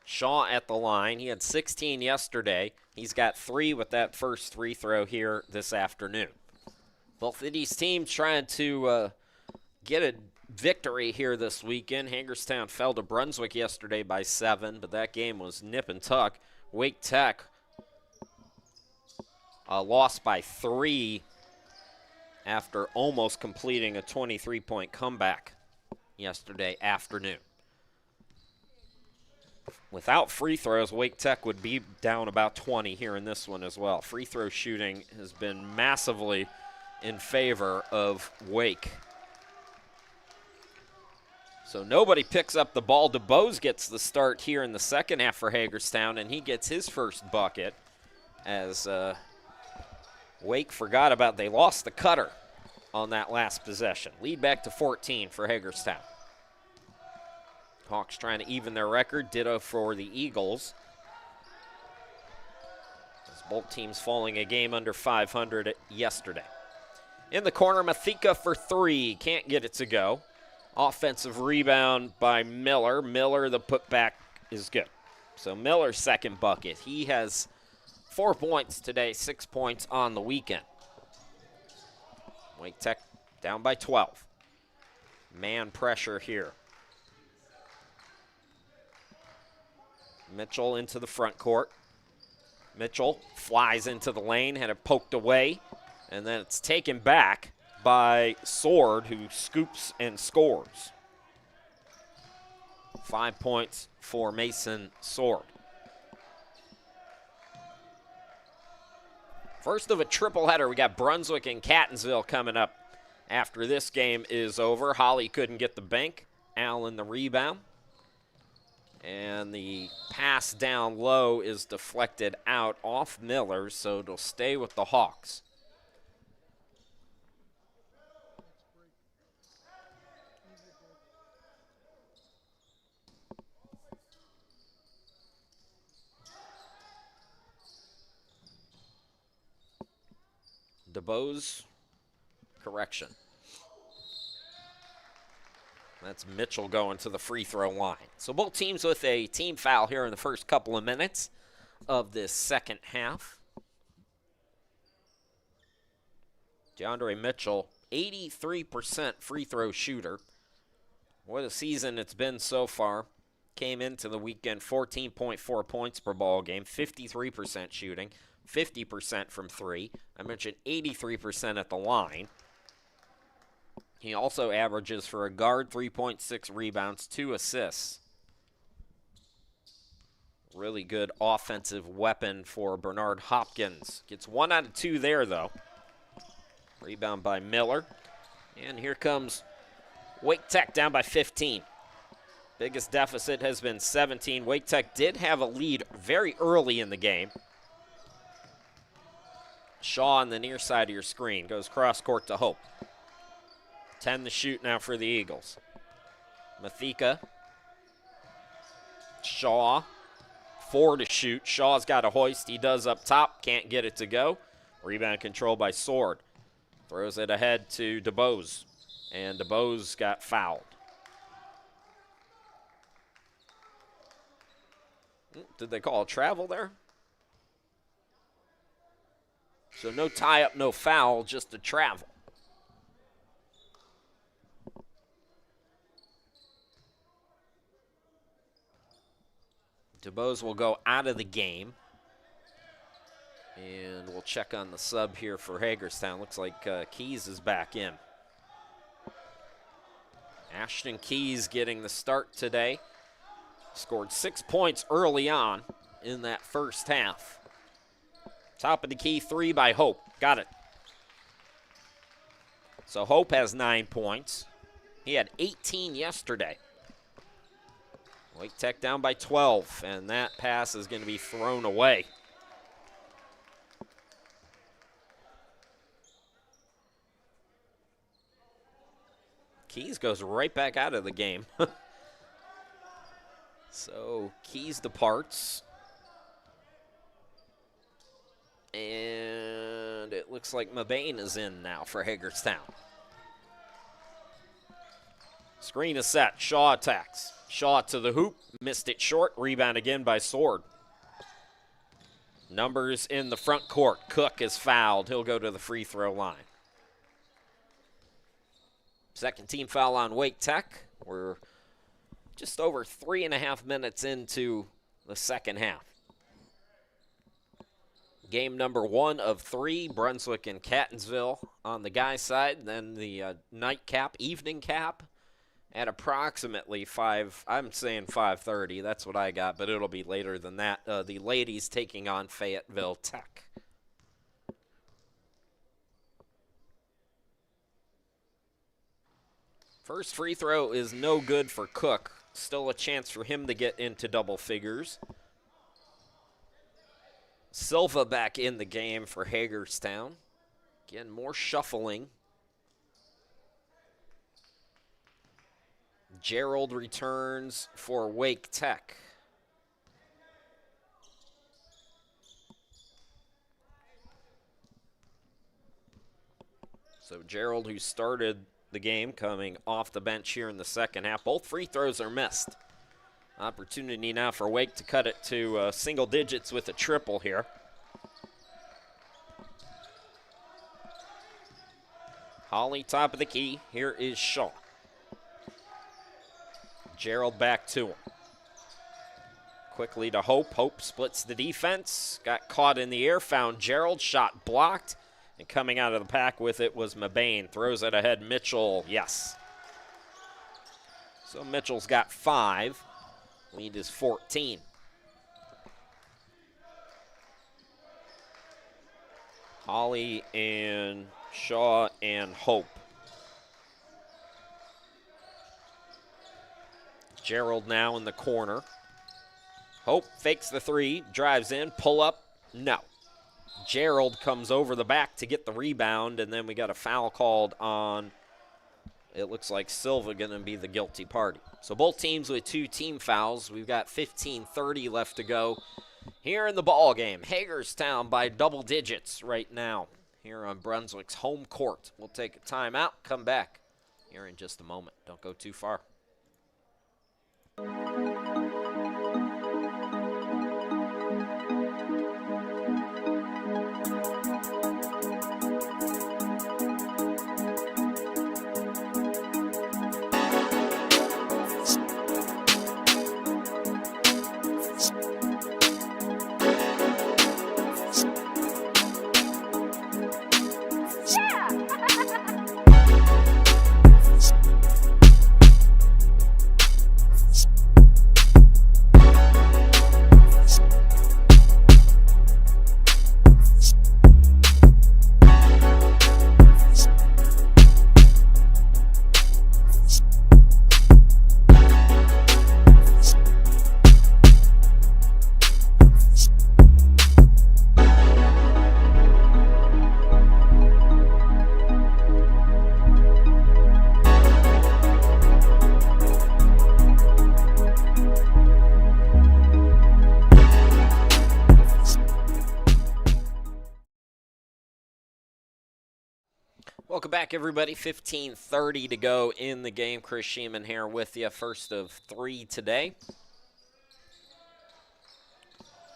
Shaw at the line. He had 16 yesterday. He's got 3 with that first free throw here this afternoon. Both of these teams trying to get a victory here this weekend. Hagerstown fell to Brunswick yesterday by 7, but that game was nip and tuck. Wake Tech lost by 3 after almost completing a 23-point comeback yesterday afternoon. Without free throws, Wake Tech would be down about 20 here in this one as well. Free throw shooting has been massively in favor of Wake. So nobody picks up the ball. DeBose gets the start here in the second half for Hagerstown, and he gets his first bucket as Wake forgot about, they lost the cutter on that last possession. Lead back to 14 for Hagerstown. Hawks trying to even their record. Ditto for the Eagles. As both teams falling a game under 500 yesterday. In the corner, Mathika for 3. Can't get it to go. Offensive rebound by Miller. Miller, the putback is good. So Miller's second bucket. He has 4 points today, 6 points on the weekend. Wake Tech down by 12. Man pressure here. Mitchell into the front court. Mitchell flies into the lane, had it poked away, and then it's taken back by Sword, who scoops and scores. 5 points for Mason Sword. First of a triple header, we got Brunswick and Catonsville coming up after this game is over. Holly couldn't get the bank. Allen the rebound. And the pass down low is deflected out off Miller, so it'll stay with the Hawks. DeBose, correction. That's Mitchell going to the free throw line. So both teams with a team foul here in the first couple of minutes of this second half. DeAndre Mitchell, 83% free throw shooter. What a season it's been so far. Came into the weekend 14.4 points per ball game, 53% shooting, 50% from 3. I mentioned 83% at the line. He also averages for a guard 3.6 rebounds, 2 assists. Really good offensive weapon for Bernard Hopkins. Gets 1 out of 2 there, though. Rebound by Miller. And here comes Wake Tech down by 15. Biggest deficit has been 17. Wake Tech did have a lead very early in the game. Shaw on the near side of your screen. Goes cross court to Hope. 10 to shoot now for the Eagles. Mathika. Shaw. 4 to shoot. Shaw's got a hoist. He does up top. Can't get it to go. Rebound controlled by Sword. Throws it ahead to DeBose. And DeBose got fouled. Did they call a travel there? So no tie-up, no foul, just a travel. DeBose will go out of the game. And we'll check on the sub here for Hagerstown. Looks like Keys is back in. Ashton Keys getting the start today. Scored 6 points early on in that first half. Top of the key, 3 by Hope. Got it. So Hope has 9 points. He had 18 yesterday. Wake Tech down by 12, and that pass is going to be thrown away. Keys goes right back out of the game. So Keys departs. And it looks like Mabane is in now for Hagerstown. Screen is set. Shaw attacks. Shaw to the hoop. Missed it short. Rebound again by Sword. Numbers in the front court. Cook is fouled. He'll go to the free throw line. Second team foul on Wake Tech. We're just over 3.5 minutes into the second half. Game number 1 of 3, Brunswick and Catonsville on the guys' side. Then the nightcap, evening cap at approximately 5, I'm saying 5:30. That's what I got, but it'll be later than that. The ladies taking on Fayetteville Tech. First free throw is no good for Cook. Still a chance for him to get into double figures. Silva back in the game for Hagerstown. Again, more shuffling. Gerald returns for Wake Tech. So Gerald, who started the game, coming off the bench here in the second half. Both free throws are missed. Opportunity now for Wake to cut it to single digits with a triple here. Holly, top of the key. Here is Shaw. Gerald back to him. Quickly to Hope. Hope splits the defense. Got caught in the air. Found Gerald. Shot blocked. And coming out of the pack with it was Mabane. Throws it ahead. Mitchell. Yes. So Mitchell's got 5. Lead is 14. Holly and Shaw and Hope. Gerald now in the corner. Hope fakes the 3, drives in, pull up, no. Gerald comes over the back to get the rebound, and then we got a foul called on, it looks like Silva going to be the guilty party. So both teams with 2 team fouls. We've got 15:30 left to go here in the ball game. Hagerstown by double digits right now here on Brunswick's home court. We'll take a timeout, come back here in just a moment. Don't go too far. Welcome back, everybody. 15:30 to go in the game. Chris Sheeman here with you. First of 3 today.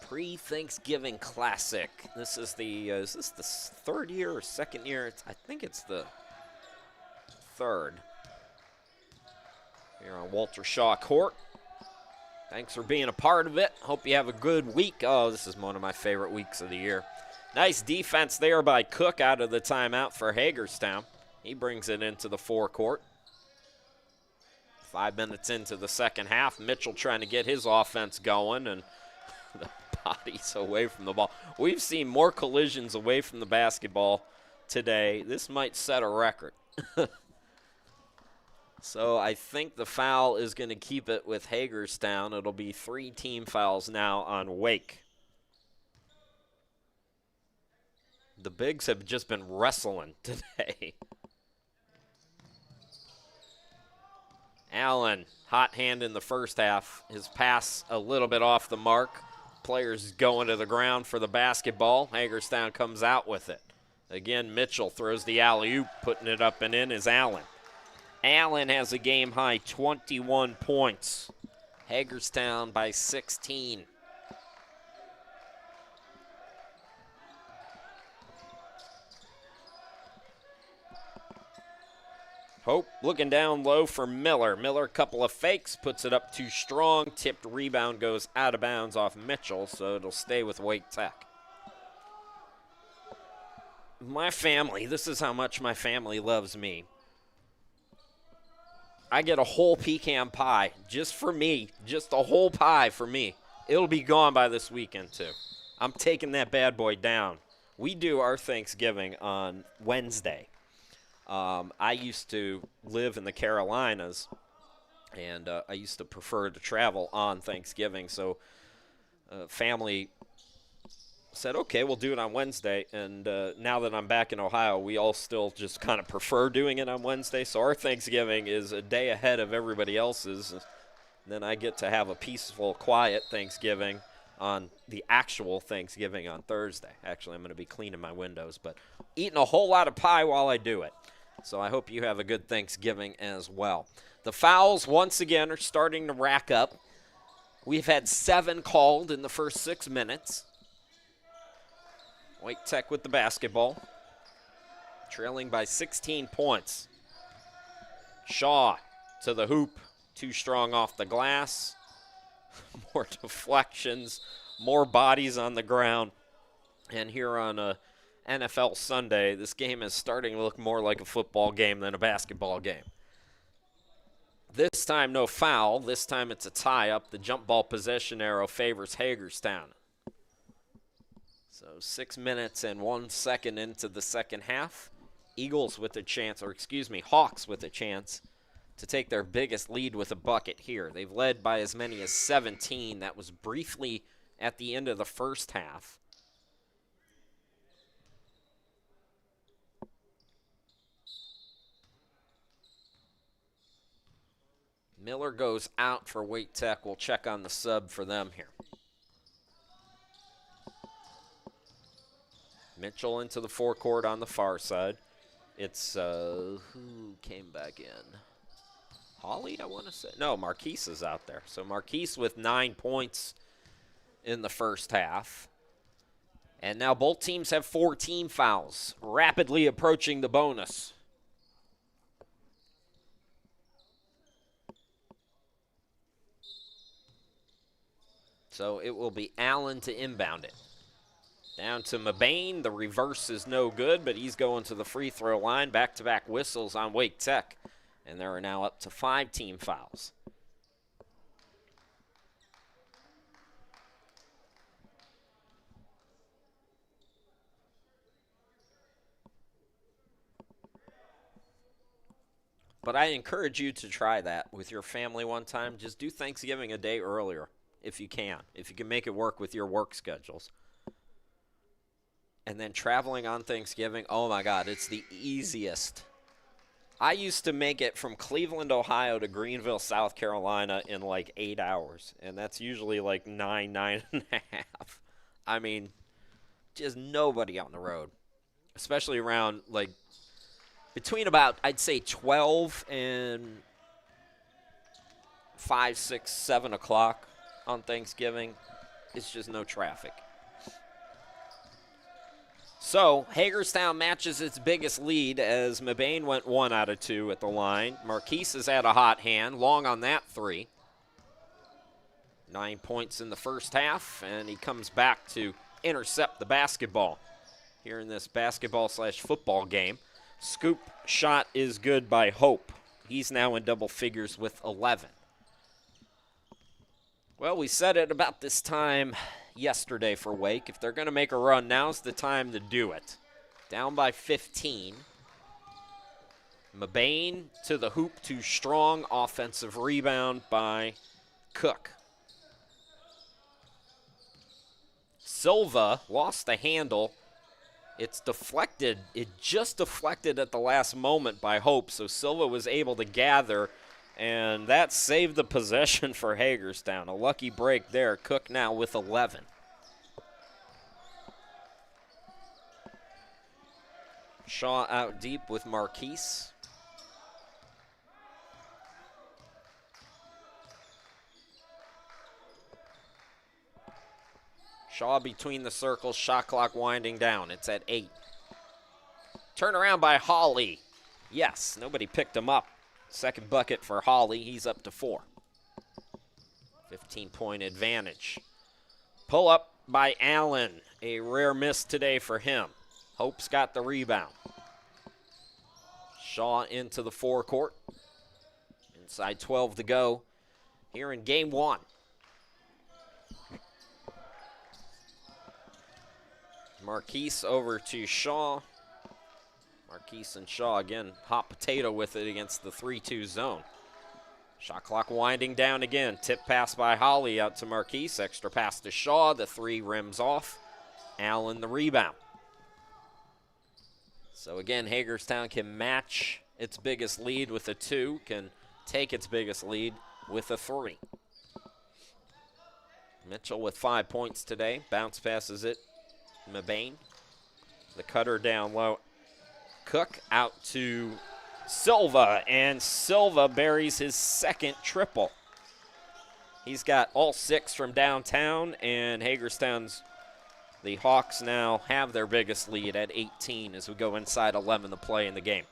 Pre-Thanksgiving Classic. This is the, is this the 3rd year or 2nd year? I think it's the 3rd. Here on Walter Shaw Court. Thanks for being a part of it. Hope you have a good week. Oh, this is one of my favorite weeks of the year. Nice defense there by Cook out of the timeout for Hagerstown. He brings it into the forecourt. 5 minutes into the second half, Mitchell trying to get his offense going, and the body's away from the ball. We've seen more collisions away from the basketball today. This might set a record. So I think the foul is going to keep it with Hagerstown. It'll be 3 team fouls now on Wake. The Bigs have just been wrestling today. Allen, hot hand in the first half. His pass a little bit off the mark. Players going to the ground for the basketball. Hagerstown comes out with it. Again, Mitchell throws the alley-oop, putting it up and in is Allen. Allen has a game-high 21 points. Hagerstown by 16. Hope looking down low for Miller. Miller, a couple of fakes, puts it up too strong. Tipped rebound goes out of bounds off Mitchell, so it'll stay with Wake Tech. My family, this is how much my family loves me. I get a whole pecan pie just for me, just a whole pie for me. It'll be gone by this weekend, too. I'm taking that bad boy down. We do our Thanksgiving on Wednesday. I used to live in the Carolinas, and I used to prefer to travel on Thanksgiving, so family said, okay, we'll do it on Wednesday, and now that I'm back in Ohio, we all still just kind of prefer doing it on Wednesday, so our Thanksgiving is a day ahead of everybody else's. Then I get to have a peaceful, quiet Thanksgiving on the actual Thanksgiving on Thursday. Actually, I'm going to be cleaning my windows, but eating a whole lot of pie while I do it. So I hope you have a good Thanksgiving as well. The fouls, once again, are starting to rack up. We've had 7 called in the first 6 minutes. Wake Tech with the basketball, trailing by 16 points. Shaw to the hoop, too strong off the glass. More deflections, more bodies on the ground. And here on a NFL Sunday, this game is starting to look more like a football game than a basketball game. This time, no foul. This time it's a tie-up. The jump ball possession arrow favors Hagerstown. So 6 minutes and 1 second into the second half. Eagles with a chance, or excuse me, Hawks with a chance to take their biggest lead with a bucket here. They've led by as many as 17. That was briefly at the end of the first half. Miller goes out for Wake Tech. We'll check on the sub for them here. Mitchell into the forecourt on the far side. It's, who came back in? Hawley, I want to say. No, Marquise is out there. So Marquise with 9 points in the first half. And now both teams have 14 fouls, rapidly approaching the bonus. So it will be Allen to inbound it. Down to Mabane. The reverse is no good, but he's going to the free throw line. Back-to-back whistles on Wake Tech. And there are now up to 5 team fouls. But I encourage you to try that with your family one time. Just do Thanksgiving a day earlier if you can make it work with your work schedules. And then traveling on Thanksgiving, oh my God, it's the easiest. I used to make it from Cleveland, Ohio to Greenville, South Carolina in like 8 hours. And that's usually like 9 and a half. I mean, just nobody on the road. Especially around like between about, I'd say 12 and 5, 6, 7 o'clock on Thanksgiving. It's just no traffic. So, Hagerstown matches its biggest lead as Mabane went 1 out of 2 at the line. Marquise has had a hot hand, long on that 3. 9 points in the first half, and he comes back to intercept the basketball here in this basketball/football game. Scoop shot is good by Hope. He's now in double figures with 11. Well, we said it about this time yesterday for Wake. If they're going to make a run, now's the time to do it. Down by 15. Mabane to the hoop, too strong. Offensive rebound by Cook. Silva lost the handle. It's deflected. It just deflected at the last moment by Hope, so Silva was able to gather, and that saved the possession for Hagerstown. A lucky break there. Cook now with 11. Shaw out deep with Marquise. Shaw between the circles, shot clock winding down. It's at 8. Turnaround by Hawley. Yes, nobody picked him up. Second bucket for Hawley. He's up to 4. 15-point advantage. Pull up by Allen. A rare miss today for him. Hope's got the rebound. Shaw into the forecourt. Inside 12 to go here in game 1. Marquise over to Shaw. Marquise and Shaw again, hot potato with it against the 3-2 zone. Shot clock winding down again. Tip pass by Hawley out to Marquise. Extra pass to Shaw. The 3 rims off. Allen the rebound. So again, Hagerstown can match its biggest lead with a 2, can take its biggest lead with a 3. Mitchell with 5 points today. Bounce passes it. Mabane. The cutter down low. Cook out to Silva, and Silva buries his second triple. He's got all 6 from downtown, and the Hawks now have their biggest lead at 18 as we go inside 11 to play in the game.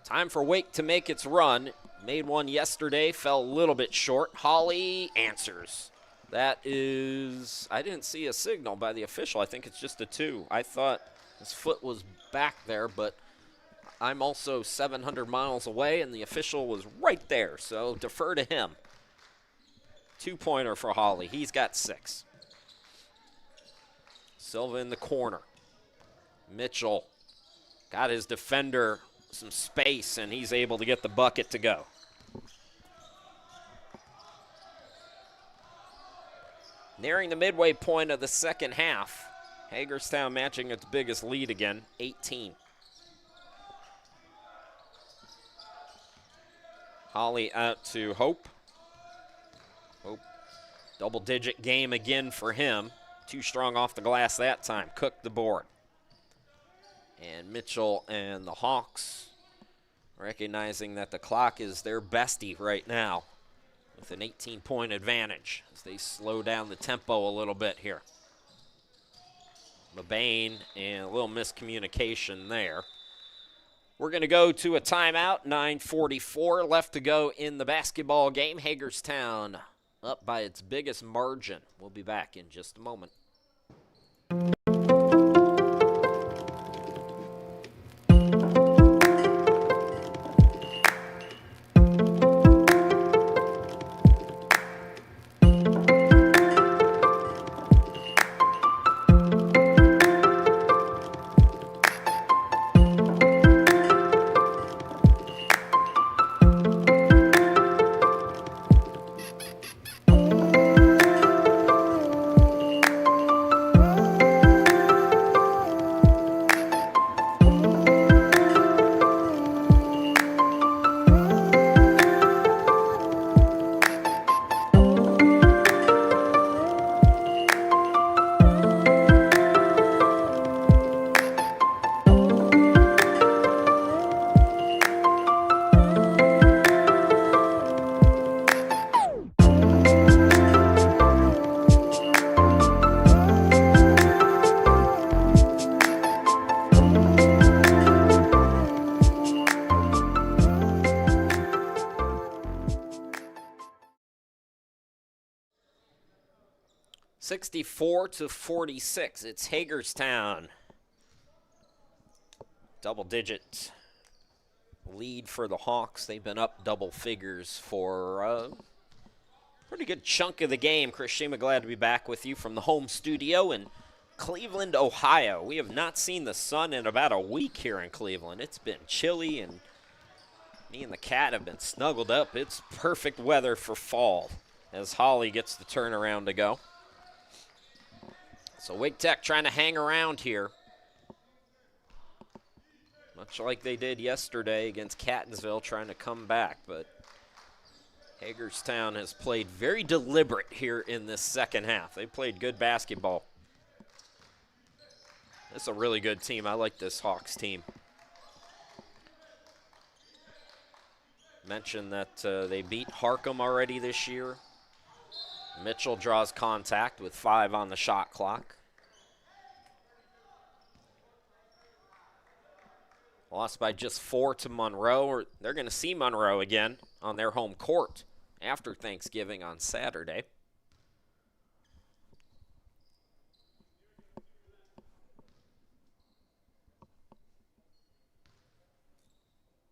Time for Wake to make its run. Made one yesterday, fell a little bit short. Hawley answers. That is, I didn't see a signal by the official. I think it's just a 2. I thought his foot was back there, but I'm also 700 miles away, and the official was right there, so defer to him. 2-pointer for Hawley. He's got 6. Silva in the corner. Mitchell got his defender some space, and he's able to get the bucket to go. Nearing the midway point of the second half, Hagerstown matching its biggest lead again, 18. Hawley out to Hope. Hope, double-digit game again for him. Too strong off the glass that time. Cook the board. And Mitchell and the Hawks recognizing that the clock is their bestie right now with an 18-point advantage as they slow down the tempo a little bit here. Mabane and a little miscommunication there. We're going to go to a timeout. 9:44 left to go in the basketball game. Hagerstown up by its biggest margin. We'll be back in just a moment. 64-46. It's Hagerstown. Double-digit lead for the Hawks. They've been up double figures for a pretty good chunk of the game. Chris Shima, glad to be back with you from the home studio in Cleveland, Ohio. We have not seen the sun in about a week here in Cleveland. It's been chilly, and me and the cat have been snuggled up. It's perfect weather for fall as Holly gets the turnaround to go. So Wake Tech trying to hang around here, much like they did yesterday against Catonsville, trying to come back. But Hagerstown has played very deliberate here in this second half. They played good basketball. This is a really good team. I like this Hawks team. Mentioned that they beat Harcum already this year. Mitchell draws contact with 5 on the shot clock. Lost by just 4 to Monroe. They're going to see Monroe again on their home court after Thanksgiving on Saturday.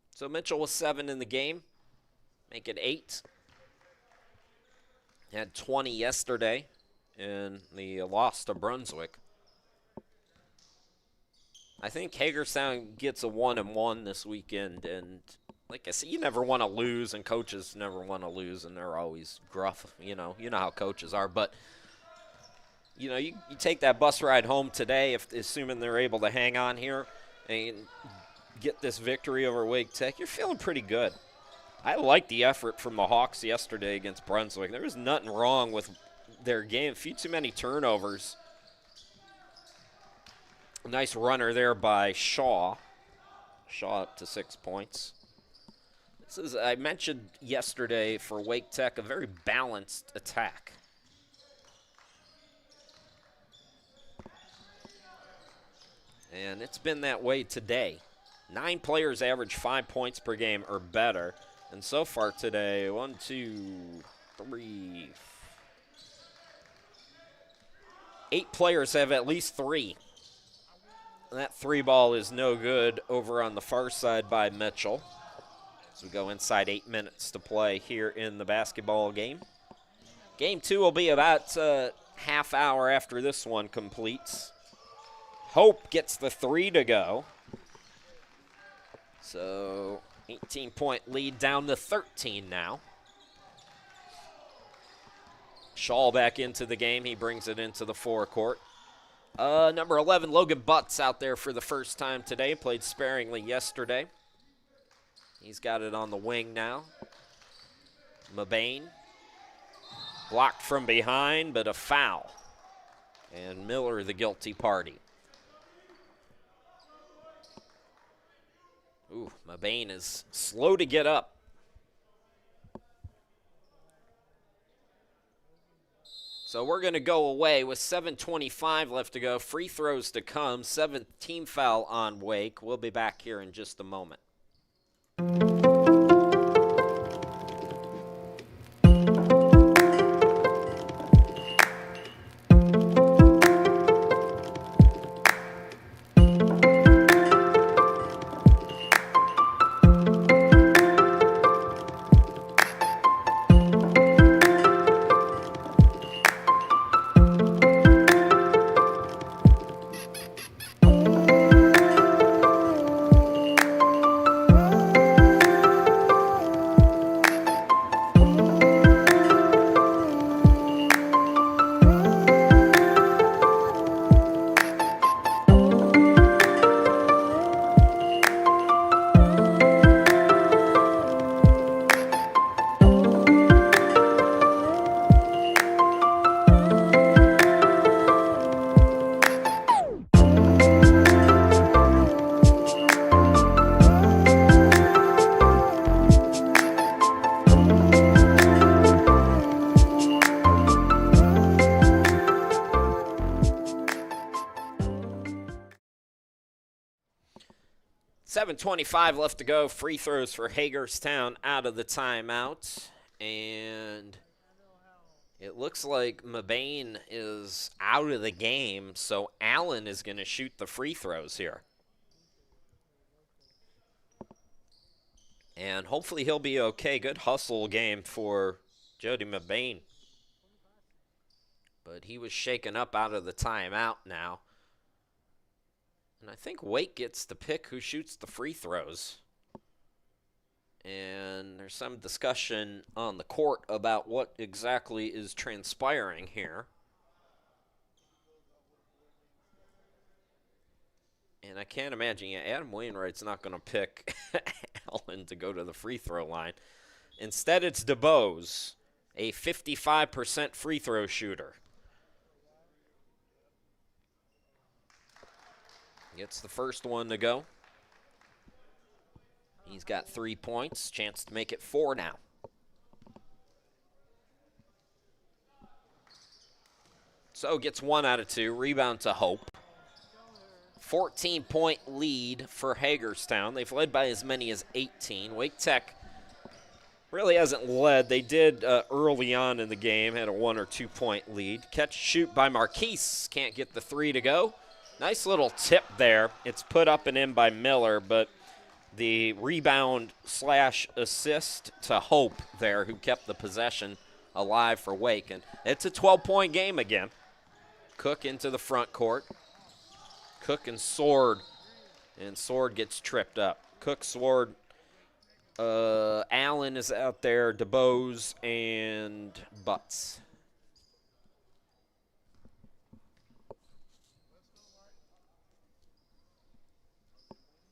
So Mitchell was 7 in the game, make it 8. Had 20 yesterday in the loss to Brunswick. I think Hagerstown gets a 1-1 this weekend, and like I said, you never want to lose, and coaches never want to lose, and they're always gruff. You know how coaches are. But you take that bus ride home today, assuming they're able to hang on here and get this victory over Wake Tech, you're feeling pretty good. I like the effort from the Hawks yesterday against Brunswick. There was nothing wrong with their game. A few too many turnovers. Nice runner there by Shaw. Shaw up to 6 points. This is, I mentioned yesterday for Wake Tech, a very balanced attack. And it's been that way today. 9 players average 5 points per game or better. And so far today, 1, 2, 3, 8 players have at least 3. And that 3 ball is no good over on the far side by Mitchell. As we go inside 8 minutes to play here in the basketball game. Game 2 will be about a half hour after this one completes. Hope gets the 3 to go. So 18-point lead down to 13 now. Shaw back into the game. He brings it into the forecourt. Number 11, Logan Butts out there for the first time today. Played sparingly yesterday. He's got it on the wing now. Mabane. Blocked from behind, but a foul. And Miller the guilty party. Ooh, Mabane is slow to get up. So we're going to go away with 7:25 left to go. Free throws to come. 7th team foul on Wake. We'll be back here in just a moment. 7:25 left to go. Free throws for Hagerstown out of the timeout. And It looks like Mabane is out of the game, so Allen is going to shoot the free throws here. And hopefully he'll be okay. Good hustle game for Jody Mabane. But he was shaken up out of the timeout now. And I think Wake gets to pick who shoots the free throws. And there's some discussion on the court about what exactly is transpiring here. And I can't imagine, Adam Wainwright's not going to pick Allen to go to the free throw line. Instead, it's DeBose, a 55% free throw shooter. Gets the first one to go. He's got 3 points, chance to make it 4 now. So gets 1 out of 2, rebound to Hope. 14-point lead for Hagerstown. They've led by as many as 18. Wake Tech really hasn't led. They did early on in the game, had a 1 or 2 point lead. Catch shoot by Marquise, can't get the 3 to go. Nice little tip there. It's put up and in by Miller, but the rebound / assist to Hope there, who kept the possession alive for Wake. And it's a 12-point game again. Cook into the front court. Cook and Sword gets tripped up. Cook, Sword, Allen is out there, DeBose, and Butts.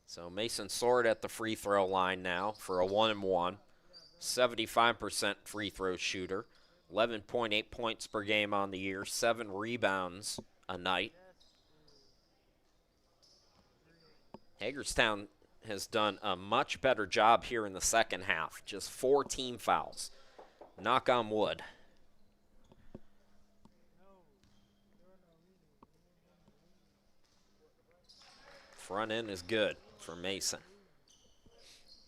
So Mason Sword at the free throw line now for a 1-and-1. 75% free throw shooter. 11.8 points per game on the year. 7 rebounds a night. Hagerstown has done a much better job here in the second half. Just 4 team fouls. Knock on wood. Front end is good for Mason.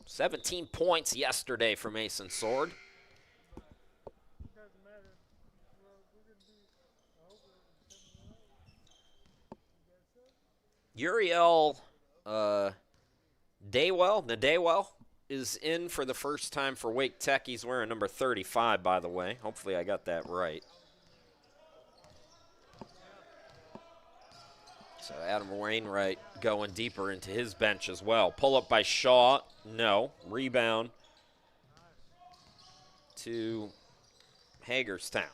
17 points yesterday for Mason Sword. Uriel Nadewell is in for the first time for Wake Tech. He's wearing number 35, by the way. Hopefully I got that right. So Adam Wainwright going deeper into his bench as well. Pull up by Shaw. No. Rebound to Hagerstown.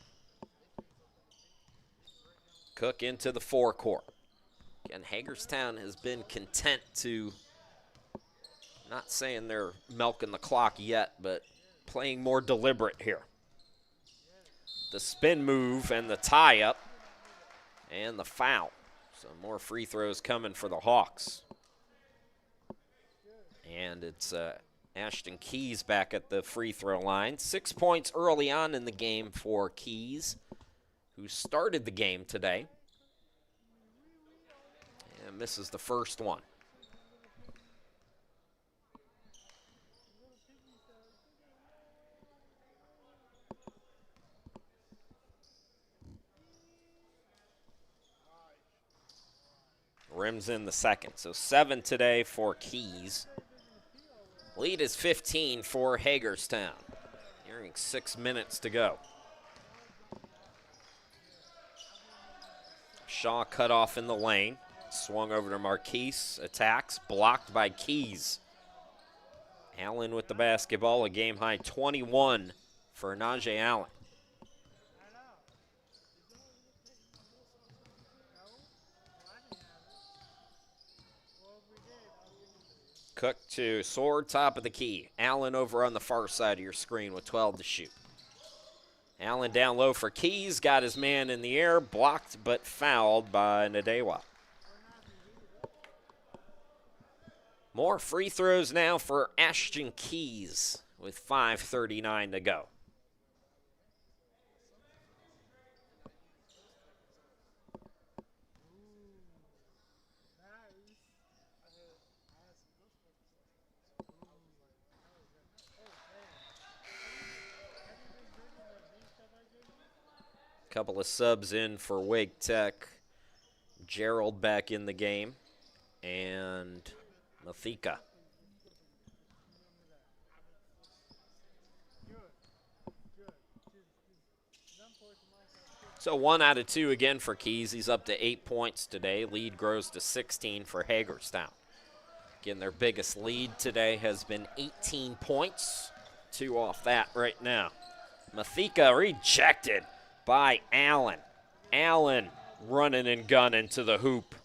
Cook into the forecourt. Again, Hagerstown has been content to, not saying they're milking the clock yet, but playing more deliberate here. The spin move and the tie-up and the foul. So more free throws coming for the Hawks. And it's Ashton Keys back at the free throw line. 6 points early on in the game for Keys, who started the game today. And misses the first one. Rims in the second. So 7 today for Keys. Lead is 15 for Hagerstown. Nearing 6 minutes to go. Shaw cut off in the lane. Swung over to Marquise. Attacks. Blocked by Keys. Allen with the basketball. A game-high 21 for Najee Allen. Cook to Sword, top of the key. Allen over on the far side of your screen with 12 to shoot. Allen down low for Keys. Got his man in the air. Blocked but fouled by Nadewa. More free throws now for Ashton Keys with 5:39 to go. Couple of subs in for Wake Tech. Gerald back in the game, and Mathika. So 1 out of 2 again for Keys. He's up to 8 points today. Lead grows to 16 for Hagerstown. Again, their biggest lead today has been 18 points. 2 off that right now. Mathika rejected by Allen. Allen running and gunning to the hoop.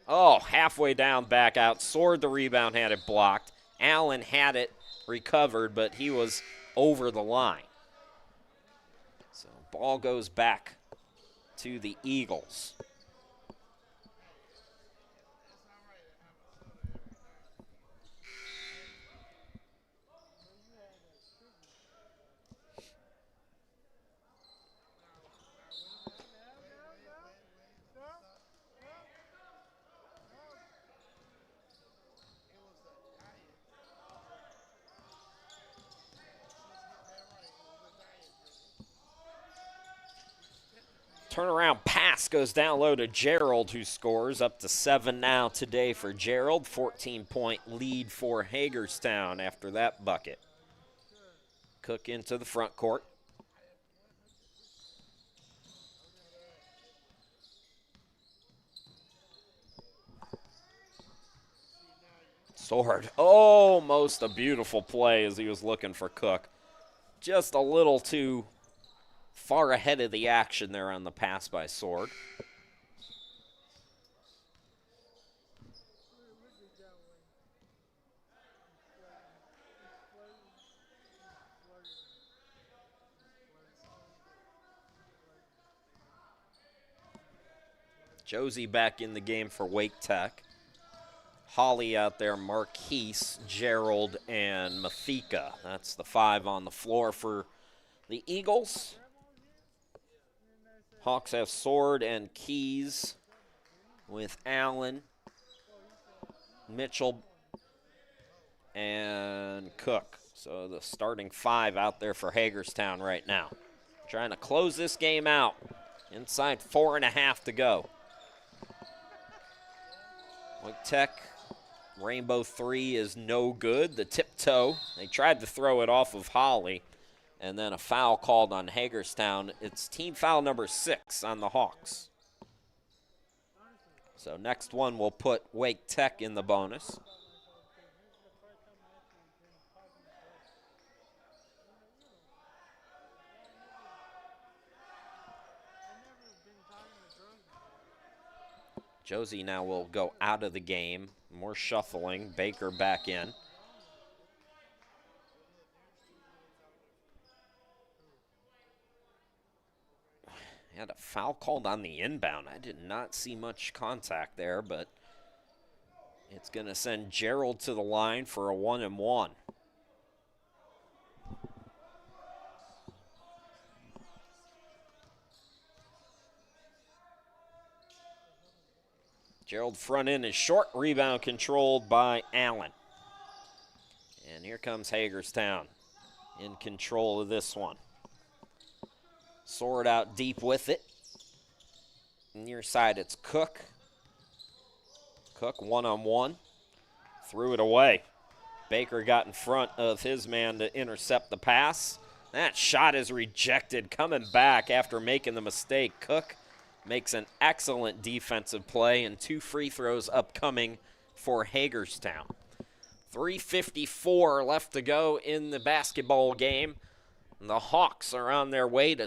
Oh, halfway down, back out. Sword the rebound, had it blocked. Allen had it recovered, but he was over the line. So ball goes back to the Eagles. Turnaround pass goes down low to Gerald, who scores. Up to 7 now today for Gerald. 14-point lead for Hagerstown after that bucket. Cook into the front court. Sword. Almost a beautiful play as he was looking for Cook. Just a little too far ahead of the action there on the pass by Sword. Josie back in the game for Wake Tech. Holly out there, Marquise, Gerald, and Mathika. That's the 5 on the floor for the Eagles. Hawks have Sword and Keys with Allen, Mitchell, and Cook. So the starting 5 out there for Hagerstown right now. Trying to close this game out. Inside 4.5 to go. Wake Tech, Rainbow 3 is no good. The tiptoe, they tried to throw it off of Holly, and then a foul called on Hagerstown. It's team foul number 6 on the Hawks. So next one will put Wake Tech in the bonus. Josie now will go out of the game. More shuffling. Baker back in. Had a foul called on the inbound. I did not see much contact there, but it's going to send Gerald to the line for a 1-and-1. Gerald front end is short. Rebound controlled by Allen. And here comes Hagerstown in control of this one. Sword out deep with it. Near side, it's Cook. Cook 1-on-1. Threw it away. Baker got in front of his man to intercept the pass. That shot is rejected. Coming back after making the mistake. Cook makes an excellent defensive play, and 2 free throws upcoming for Hagerstown. 3:54 left to go in the basketball game. The Hawks are on their way to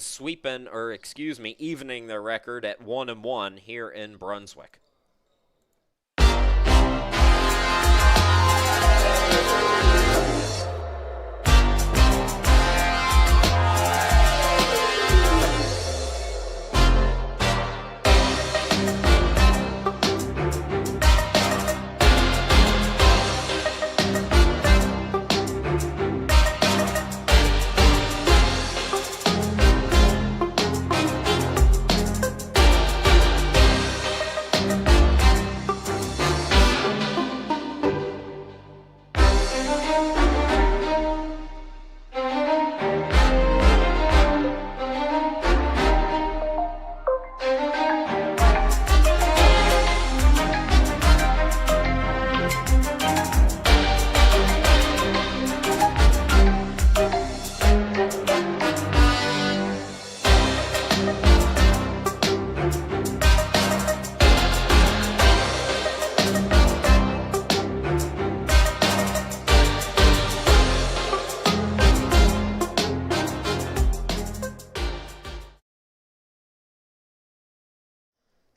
evening their record at 1-and-1 here in Brunswick.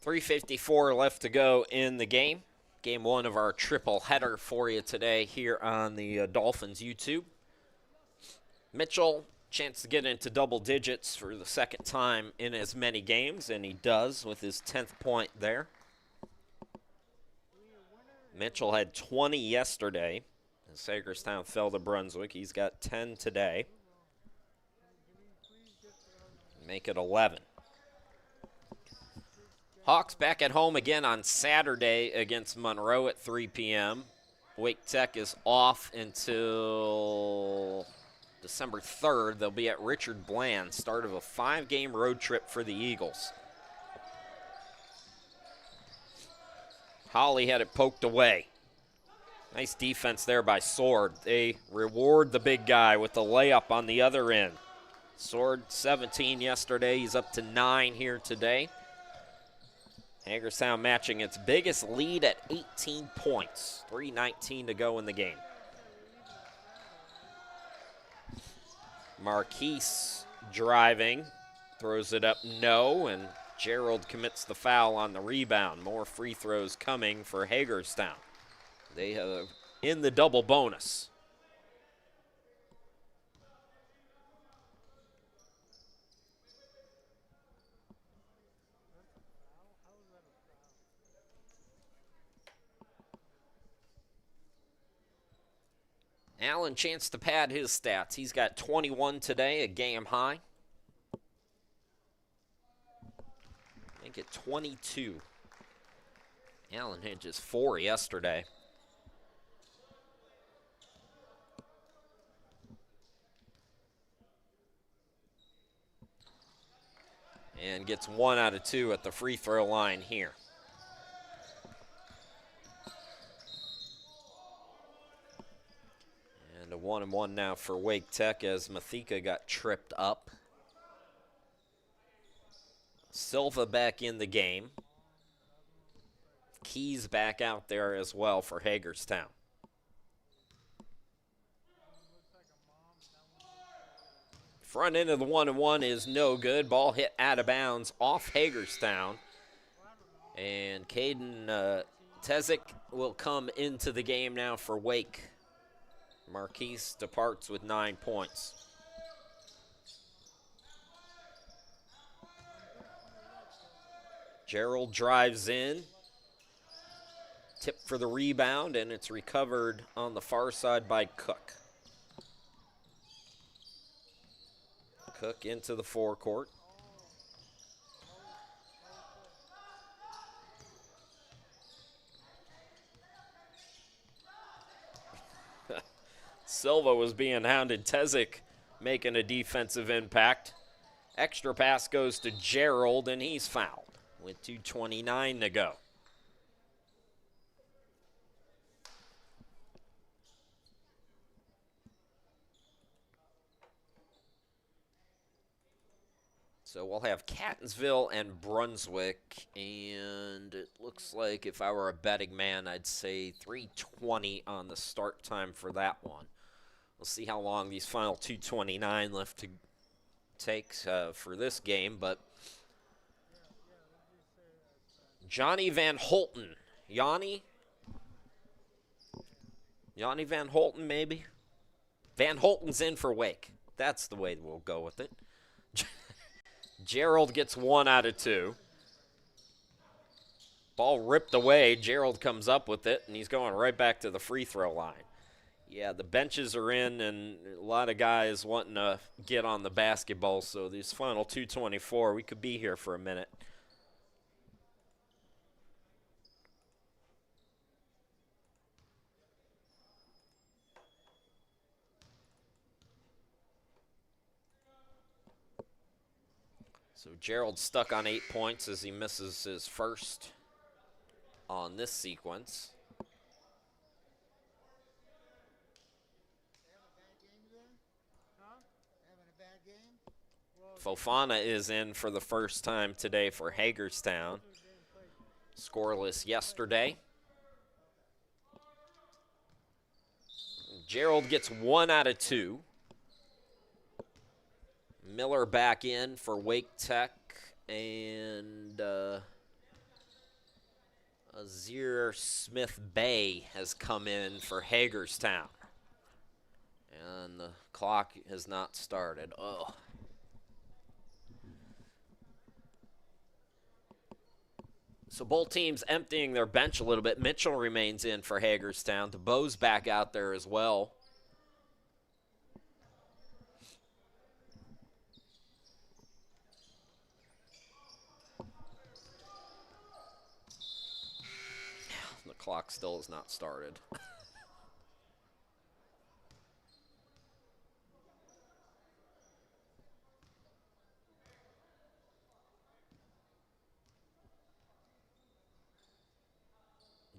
3:54 left to go in the game. Game one of our triple header for you today here on the Dolphins YouTube. Mitchell, chance to get into double digits for the second time in as many games, and he does with his 10th point there. Mitchell had 20 yesterday as Hagerstown fell to Brunswick. He's got 10 today. Make it 11. Hawks back at home again on Saturday against Monroe at 3 p.m. Wake Tech is off until December 3rd. They'll be at Richard Bland, start of a 5-game road trip for the Eagles. Holly had it poked away. Nice defense there by Sword. They reward the big guy with the layup on the other end. Sword 17 yesterday. He's up to 9 here today. Hagerstown matching its biggest lead at 18 points. 3:19 to go in the game. Marquise driving, throws it up no, and Gerald commits the foul on the rebound. More free throws coming for Hagerstown. They have in the double bonus. Allen chance to pad his stats. He's got 21 today, a game high. Make it 22. Allen had just 4 yesterday. And gets 1 out of 2 at the free throw line here. And a 1-and-1 now for Wake Tech as Mathika got tripped up. Silva back in the game. Keys back out there as well for Hagerstown. Front end of the 1-and-1 is no good. Ball hit out of bounds off Hagerstown. And Caden Tezik will come into the game now for Wake. Marquise departs with 9 points. Gerald drives in. Tip for the rebound, and it's recovered on the far side by Cook. Cook into the forecourt. Silva was being hounded. Tezik making a defensive impact. Extra pass goes to Gerald, and he's fouled with 2:29 to go. So we'll have Catonsville and Brunswick, and it looks like if I were a betting man, I'd say 3:20 on the start time for that one. We'll see how long these final 2:29 left to take for this game, but Johnny Van Holten. Yanni Van Holten, maybe? Van Holten's in for Wake. That's the way we'll go with it. Gerald gets 1 out of 2. Ball ripped away. Gerald comes up with it, and he's going right back to the free throw line. Yeah, the benches are in, and a lot of guys wanting to get on the basketball, so this final 2:24, we could be here for a minute. So Gerald stuck on 8 points as he misses his first on this sequence. Fofana is in for the first time today for Hagerstown. Scoreless yesterday. Gerald gets 1 out of 2. Miller back in for Wake Tech, and Azir Smith Bay has come in for Hagerstown. And the clock has not started. Oh. So both teams emptying their bench a little bit. Mitchell remains in for Hagerstown. DeBoe's back out there as well. The clock still has not started.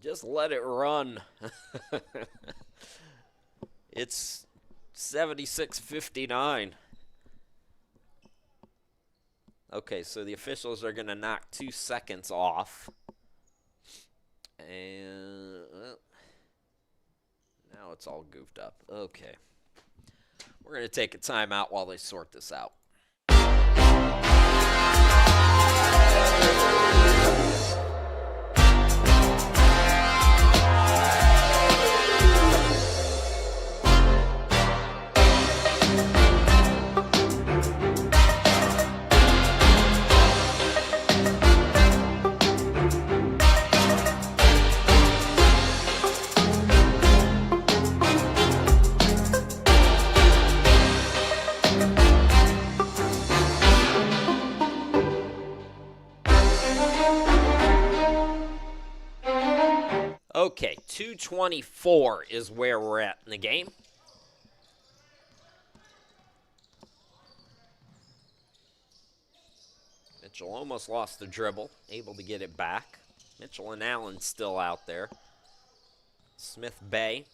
Just let it run. It's 76-59. Okay, so the officials are going to knock 2 seconds off. And well, now it's all goofed up. Okay. We're going to take a timeout while they sort this out. Okay, 2:24 is where we're at in the game. Mitchell almost lost the dribble, able to get it back. Mitchell and Allen still out there. Smith Bay,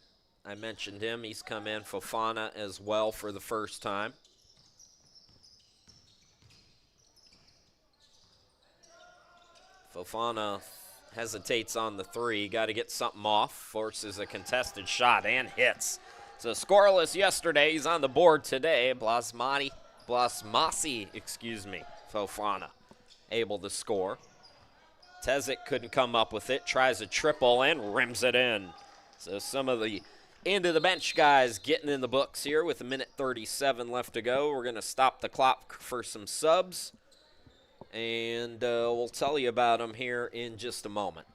I mentioned him. He's come in. Fofana as well for the first time. Fofana hesitates on the three. Got to get something off. Forces a contested shot and hits. So scoreless yesterday. He's on the board today. Blasmasi, Fofana able to score. Tezic couldn't come up with it. Tries a triple and rims it in. So some of the end of the bench guys getting in the books here with 1:37 left to go. We're going to stop the clock for some subs. And we'll tell you about them here in just a moment.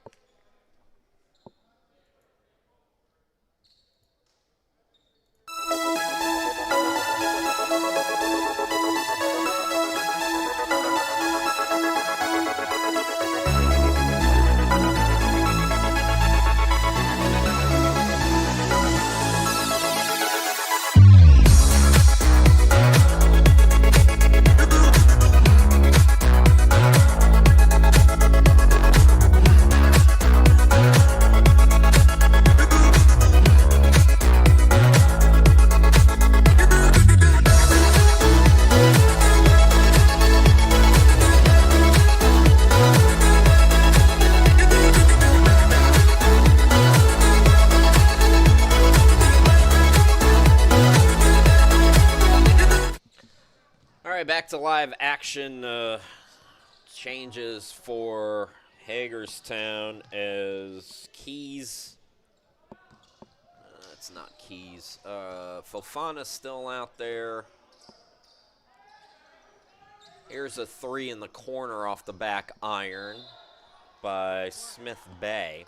Back to live action. Changes for Hagerstown as Keys. It's not Keys. Fofana's still out there. Here's a three in the corner off the back iron by Smith Bay.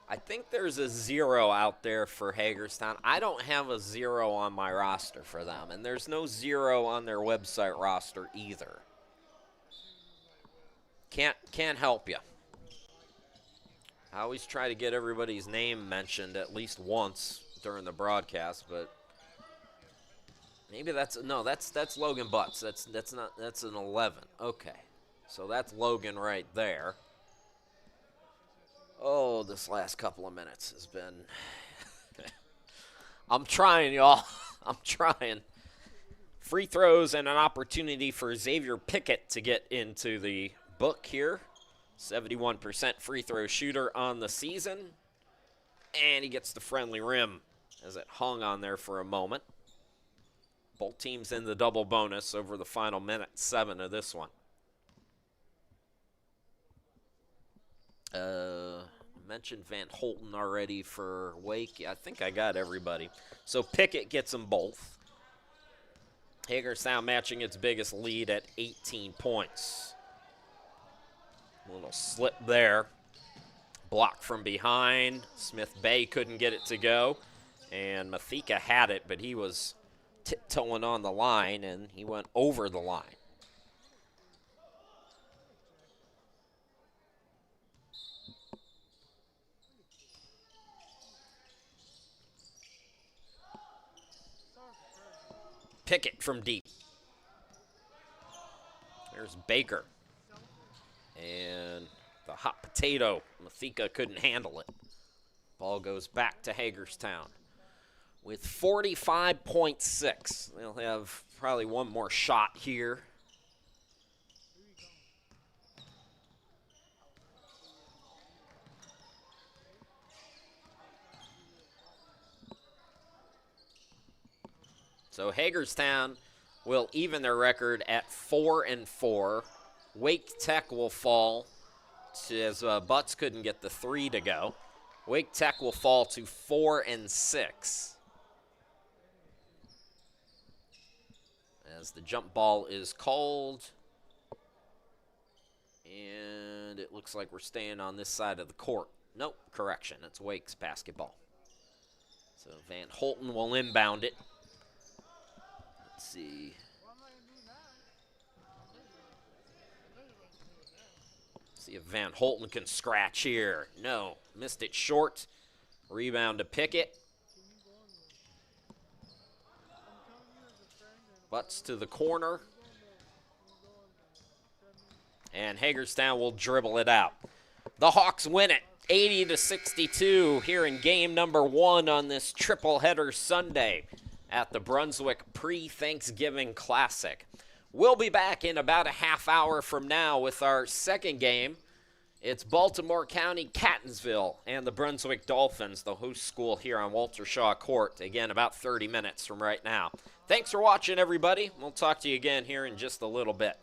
I think there's a 0 out there for Hagerstown. I don't have a 0 on my roster for them, and there's no 0 on their website roster either. Can't help you. I always try to get everybody's name mentioned at least once during the broadcast, but maybe that's Logan Butts. That's an 11. Okay, so that's Logan right there. Oh, this last couple of minutes has been... I'm trying, y'all. I'm trying. Free throws and an opportunity for Xavier Pickett to get into the book here. 71% free throw shooter on the season. And he gets the friendly rim as it hung on there for a moment. Both teams in the double bonus over the final minute 7 of this one. Mentioned Van Holten already for Wake. I think I got everybody. So Pickett gets them both. Hagerstown matching its biggest lead at 18 points. A little slip there. Block from behind. Smith Bay couldn't get it to go. And Mathika had it, but he was tiptoeing on the line, and he went over the line. Pickett from deep. There's Baker. And the hot potato. Mathika couldn't handle it. Ball goes back to Hagerstown with 45.6. They'll have probably one more shot here. So Hagerstown will even their record at 4-4. Wake Tech will fall to, as Butts couldn't get the 3 to go. Wake Tech will fall to 4-6. As the jump ball is called. And it looks like we're staying on this side of the court. Nope, correction. It's Wake's basketball. So Van Holten will inbound it. Let's see. See if Van Holten can scratch here. No, missed it short. Rebound to Pickett. Butts to the corner. And Hagerstown will dribble it out. The Hawks win it 80-62 here in game number 1 on this triple header Sunday at the Brunswick pre-Thanksgiving Classic. We'll be back in about a half hour from now with our second game. It's Baltimore County, Catonsville, and the Brunswick Dolphins, the host school here on Walter Shaw Court. Again, about 30 minutes from right now. Thanks for watching, everybody. We'll talk to you again here in just a little bit.